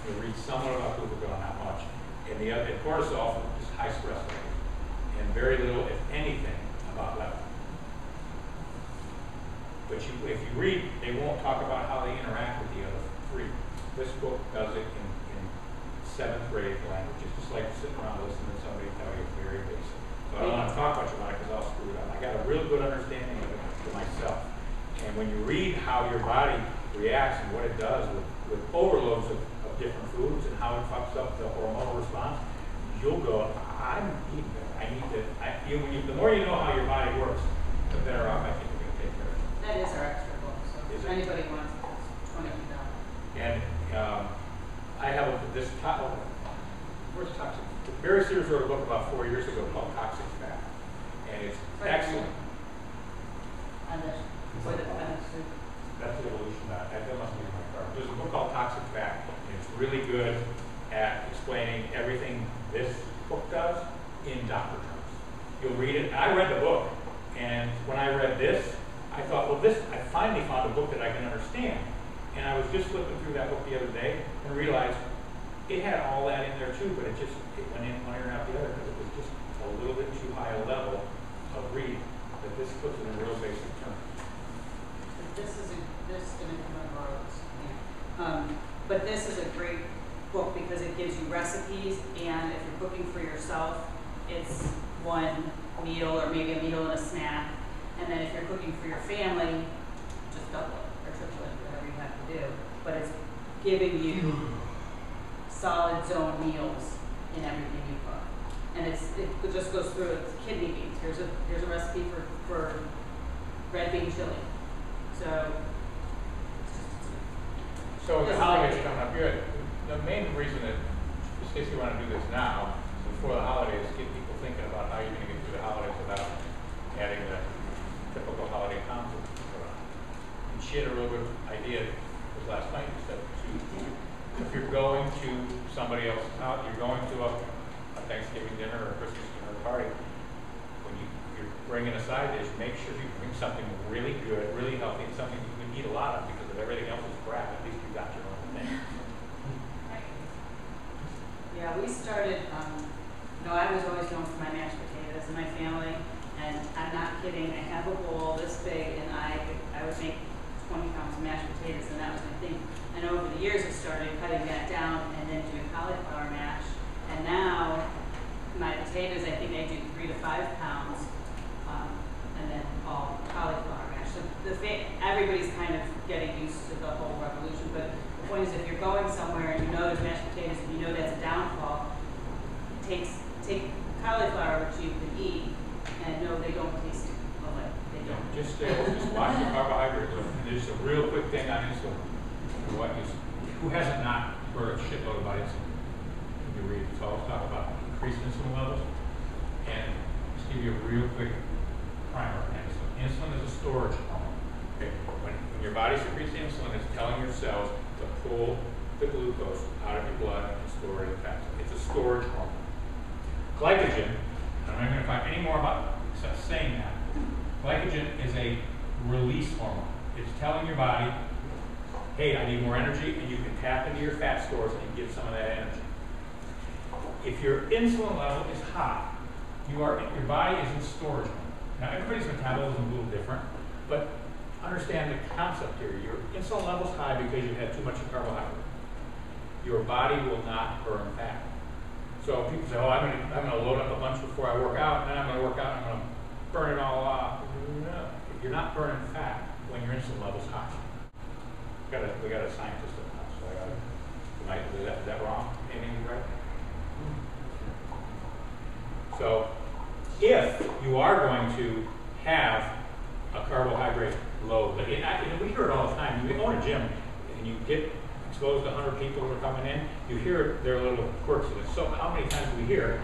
You'll read somewhat about glucagon, not much. And the other, cortisol is high stress levels, and very little, if anything, about leptin. But if you read, they won't talk about how they interact with the other 3. This book does it in 7th grade language. It's just like sitting around listening to somebody tell you very basic. So I don't want to talk much about it because I'll screw it up. I got a real good understanding of it for myself. And when you read how your body reacts and what it does with overloads of different foods and how it fucks up the hormonal response, you'll go, I'm eating better. I need to, the more you know how your body works, the better off I think you're going to take care of it. That is our extra book, so Is if it? anybody wants it, it's $22. And I have this where's Toxic? Barry Sears wrote a book about 4 years ago called Toxic Fat. And it's excellent. And the, with the soup. That's the evolution of that. That must be in my car. There's a book called Toxic Fat, and it's really good at explaining everything this book does in doctor terms. You'll read it. I read the book, and when I read this, I thought, well, I finally found a book that I can understand. And I was just flipping through that book the other day and realized it had all that in there too, but it went in one ear and out the other because it was just a little bit too high a level of reading. But this puts it in real basic terms. But this is a great book because it gives you recipes, and if you're cooking for yourself, it's one meal or maybe a meal and a snack. And then if you're cooking for your family, just double it or triple it, whatever you have to do. But it's giving you solid zone meals in everything you cook. And it just goes through it. Kidney beans. Here's a recipe for red bean chili. So the holidays coming up here, the main reason that Staci want to do this now is before the holidays, get people thinking about how you're going to get through the holidays without adding the typical holiday conflict. And she had a real good idea. It was last night. She said, if you're going to somebody else's house, you're going to a Thanksgiving dinner or a Christmas dinner party, when you're bringing a side dish, make sure you bring something really good, really healthy, and something you can eat a lot of, because if everything else is crap, at least you got your own thing. Yeah, we started, I was always known for my mashed potatoes in my family, and I'm not kidding, I have a bowl this big, and I would make 20 pounds of mashed potatoes, and that was my thing. And over the years, I started cutting that down and then doing cauliflower mash, and now my potatoes, I think I do 3 to 5 pounds, and then all cauliflower mash. So everybody's kind of getting used to the whole revolution, but the point is, if you're going somewhere and you know there's mashed potatoes and you know that's a downfall, take cauliflower, which you can eat, and no, they don't taste alike. They don't. Just watch the carbohydrates. There's a real quick thing on insulin. Who hasn't not heard a shitload about insulin? You read, so I'll talk about increased insulin levels. And just give you a real quick primer on insulin. Insulin is a storage hormone. Okay? When your body secretes insulin, it's telling your cells to pull the glucose out of your blood and store it in fat. It's a storage hormone. Glycogen, and I'm not going to talk any more about it except saying that. Glycogen is a release hormone. It's telling your body, hey, I need more energy, and you can tap into your fat stores and get some of that energy. If your insulin level is high, your body is in storage mode. Now, everybody's metabolism is a little different, but understand the concept here. Your insulin level is high because you had too much carbohydrate. Your body will not burn fat. So people say, oh, I'm going to load up a bunch before I work out, and then I'm going to work out and I'm going to burn it all off. No, you're not burning fat when your insulin level is high. We got a scientist in the house, so is that wrong? Anything right? So if you are going to have a carbohydrate load, and we hear it all the time. You go in a gym and you get exposed to 100 people who are coming in, you hear their little quirks of it. So how many times do we hear,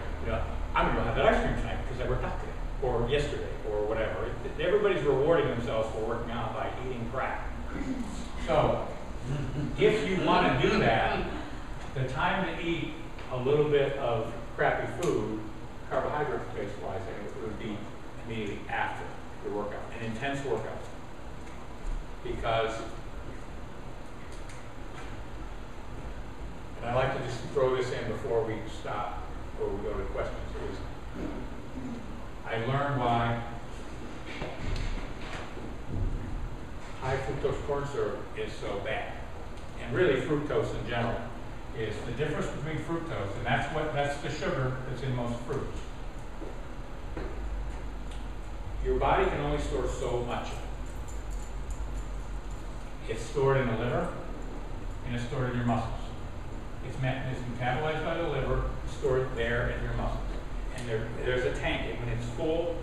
I'm going to go have that ice cream tonight because I worked out today, or yesterday, or whatever. Everybody's rewarding themselves for working out by eating crap. So if you want to do that, the time to eat a little bit of crappy food, carbohydrate-based wise, it would be immediately after your workout, an intense workout. Because, and I like to just throw this in before we stop, before we go to questions, is I learned why high fructose corn syrup is so bad, and really fructose in general. is the difference between fructose, and that's the sugar that's in most fruits. Your body can only store so much. It's stored in the liver, and it's stored in your muscles. It's metabolized by the liver, stored there in your muscles. And there's a tank, and when it's full,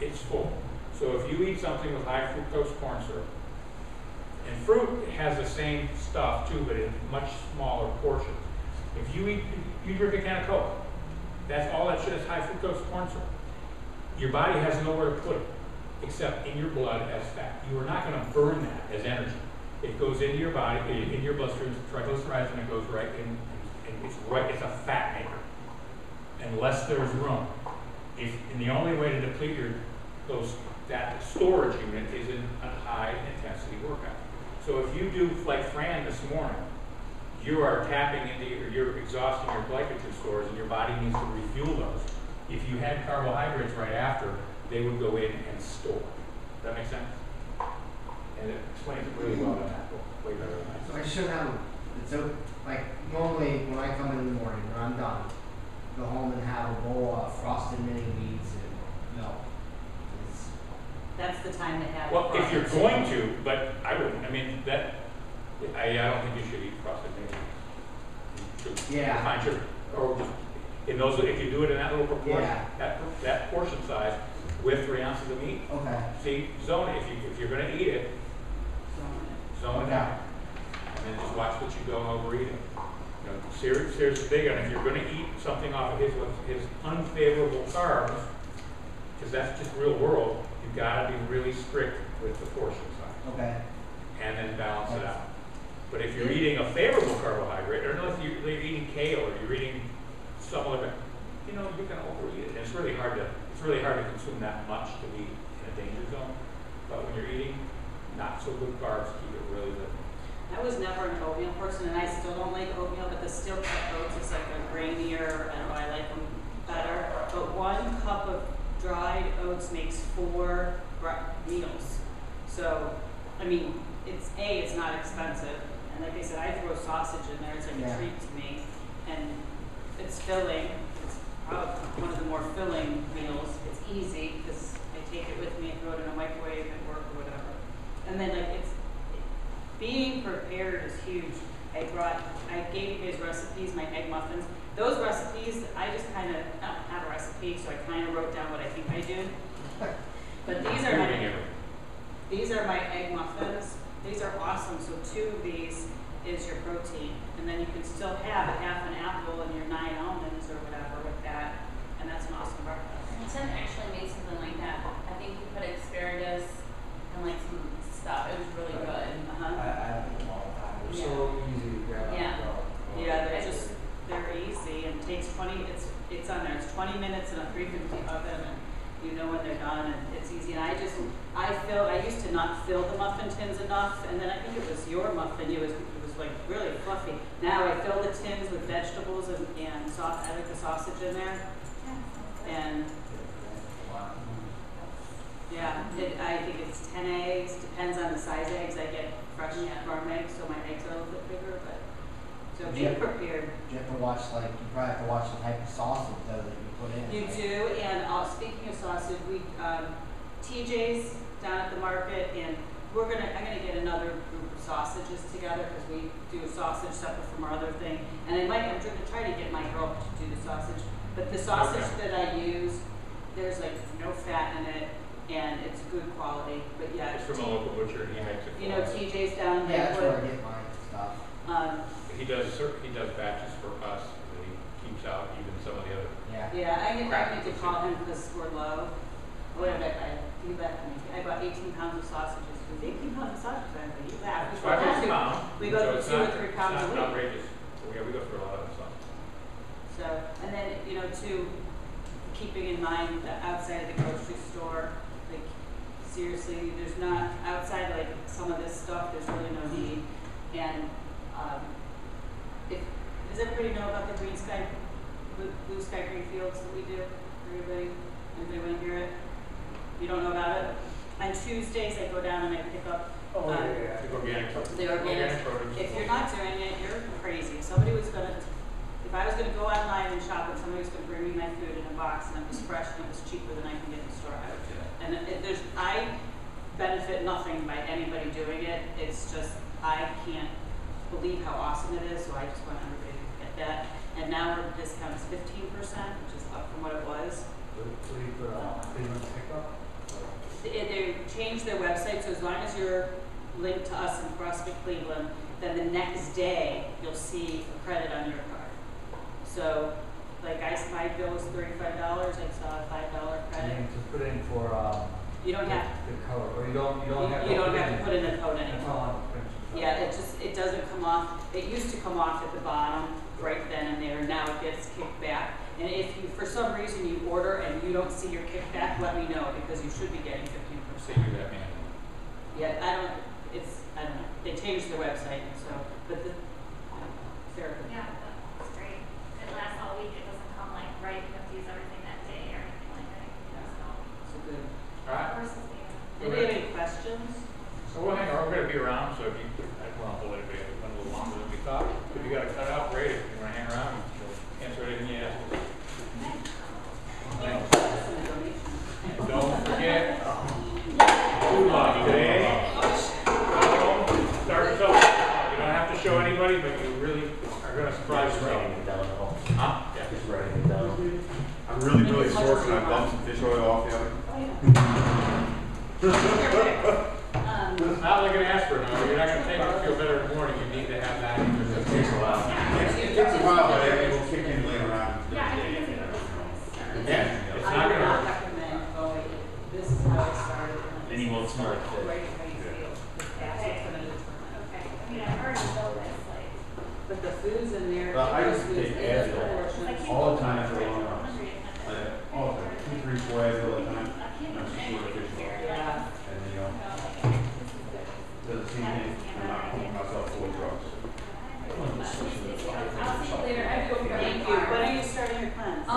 it's full. So if you eat something with high fructose corn syrup, and fruit has the same stuff too, but in much smaller portions. If you drink a can of Coke, that's all that shit is high fructose corn syrup. Your body has nowhere to put it, except in your blood as fat. You are not going to burn that as energy. It goes into your body, in your bloodstream, triglycerides, and it goes right in, and it's a fat maker. Unless there's room. And the only way to deplete that storage unit is in a high intensity workout. So if you do, like Fran this morning, you are tapping into, you're exhausting your glycogen stores, and your body needs to refuel those. If you had carbohydrates right after, they would go in and store. Does that make sense? And it explains it really well in that book, way better than I So did. I should have, so like normally when I come in the morning, when I'm done, go home and have a bowl of frosted mini wheats and milk. It's, That's the time to have. Well, if you're frosted going to, but I wouldn't. I mean, I don't think you should eat frosted mini. Yeah. Fine sugar. Or just, if you do it in that little proportion, Yeah. that portion size with 3 ounces of meat, okay. see, zone it. If you're going to eat it, zone it out. And then just watch what you don't overeat it. You know, Sears is big on it. If you're going to eat something off of his unfavorable carbs, because that's just real world, you've got to be really strict with the portion size. Okay. And then balance it out. But if you're eating a favorable carbohydrate, or if you're eating kale or you're eating some other, you know, you're going to overeat it. And it's really hard to consume that much to be in a danger zone. But when you're eating not so good carbs, keep it really good. I was never an oatmeal person, and I still don't like oatmeal, but the steel cut oats is like a grainier, and I like them better. But 1 cup of dried oats makes 4 meals. So, I mean, it's not expensive. And like I said, I throw sausage in there. It's like a treat to me. And it's filling. It's probably one of the more filling meals. It's easy because I take it with me and throw it in a microwave at work or whatever. And then being prepared is huge. I gave you guys recipes, my egg muffins. Those recipes, I just kind of, I don't have a recipe, so I kind of wrote down what I think I do. But these are my egg muffins. These are awesome. So 2 of these is your protein. And then you can still have a half an apple and your 9 almonds or whatever with that. And that's an awesome breakfast. Tim actually made something like that. I think he put asparagus and like some stuff. It was really good. I have them all the time. They're Yeah. so easy to grab. Yeah. And go. Yeah, they're easy and takes 20, it's on there. It's 20 minutes in a 350 oven, and you know when they're done, and it's easy. And I used to not fill the muffin tins enough, and then I think it was your muffin, it was like really fluffy. Now I fill the tins with vegetables and I like the sausage in there. And yeah, I think it's 10 eggs, depends on the size of eggs. I get fresh farm eggs, so my eggs are a little bit bigger, but so be prepared. You have to watch, you probably have to watch the type of sausage though that you put in. You right? do, and speaking of sausage, we TJ's down at the market, and I'm gonna get another group of sausages together because we do a sausage separate from our other thing, and I'm gonna try to get my girl to do the sausage. But the sausage that I use, there's like no fat in it, and it's good quality. But yeah, It's from a local butcher, and he makes it. you know, TJ's down in Yeah, that's where I Lakewood. get my stuff. He does batches for us that he keeps out, even some of the other. Yeah. Yeah, I need to call him because we're low. What did he left me? I bought 18 pounds of sausages. 18 pounds of sausages, you laugh. It's 5 pounds a pound. We go so to 2 or 3 pounds a It's week. not outrageous. Yeah, we go through a lot of that stuff. So, and then, too, keeping in mind that outside of the grocery store, like, seriously, there's not, outside, like, some of this stuff, there's really no need. And, does everybody know about the blue sky green fields that we do? Everybody want to hear it? You don't know about it? On Tuesdays, I go down and I pick up, Oh, yeah. The organic. the organic. produce. If you're not doing it, you're crazy. If somebody was gonna, if I was gonna go online and shop and somebody was gonna bring me my food in a box and it was fresh and it was cheaper than I can get in the store, I would do it. And I benefit nothing by anybody doing it. It's just, I can't believe how awesome it is, so I just want everybody to get that. And now our discount is 15%, which is up from what it was. What do you put on, Cleveland pickup? They changed their website, so as long as you're linked to us in CrossFit Cleveland, then the next day you'll see a credit on your card. So, like my bill was $35, I saw a $5 I credit. mean, to put in for, You don't have, the color, or you don't have to. you don't have to put in a code That's anymore. all on the print. Yeah, it doesn't come off, it used to come off at the bottom, right then and there, now it gets kicked back. And if you, for some reason, you order and you don't see your kickback, let me know, because you should be getting 15%. So you do that, man. Yeah, I don't know, they changed their website, so, but fair. Yeah, that's great. It lasts all week, it doesn't come like, right, you have to use everything that day or anything like that. So good. All right. Versus the, Anybody have any questions? So we'll hang on. We're going to be around. So if you, I don't want to hold anybody up a little longer than we thought. If you got to cut it out, great. If you want to hang around, we'll answer anything you ask. Thanks. And don't forget, food log today. Start to tell. You don't have to show anybody, but you really are going to surprise yourself. Huh? Yeah. Just writing it down. I'm really sore because I dumped some fish oil off the oven. Not looking to ask for no. You're not going to take it to feel better in the morning. You need to have that. It takes a while. It takes a while, but it will kick in later on. yeah, I think it's a good business. Yeah, it's I not would going to not hurt. recommend going, this is how it started. Then you won't smell it. Right, how you feel. That's what's gonna determine. Okay, I mean, I've already know this, like. But the foods in there. Well, I used to foods, take they have Advil portions. all the time for a long time. All the time, 2, 3, 4 Advil at a time. I'm just sort of fish oil. Yeah. And then, doesn't seem me, I'm not putting myself full of drugs. I'll see you later. I have to go for Thank you. When are you starting your plans? 4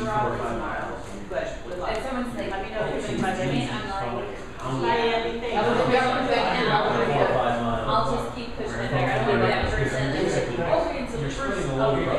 or 5 miles. Good. Good luck. If someone's like, Let me know if you my have any. I'm like, Try anything. I was going back and I'll 4 or 5 miles. I'll just keep pushing it back. I don't know that person. And she's like, oh, we're getting some fruit. Oh, you're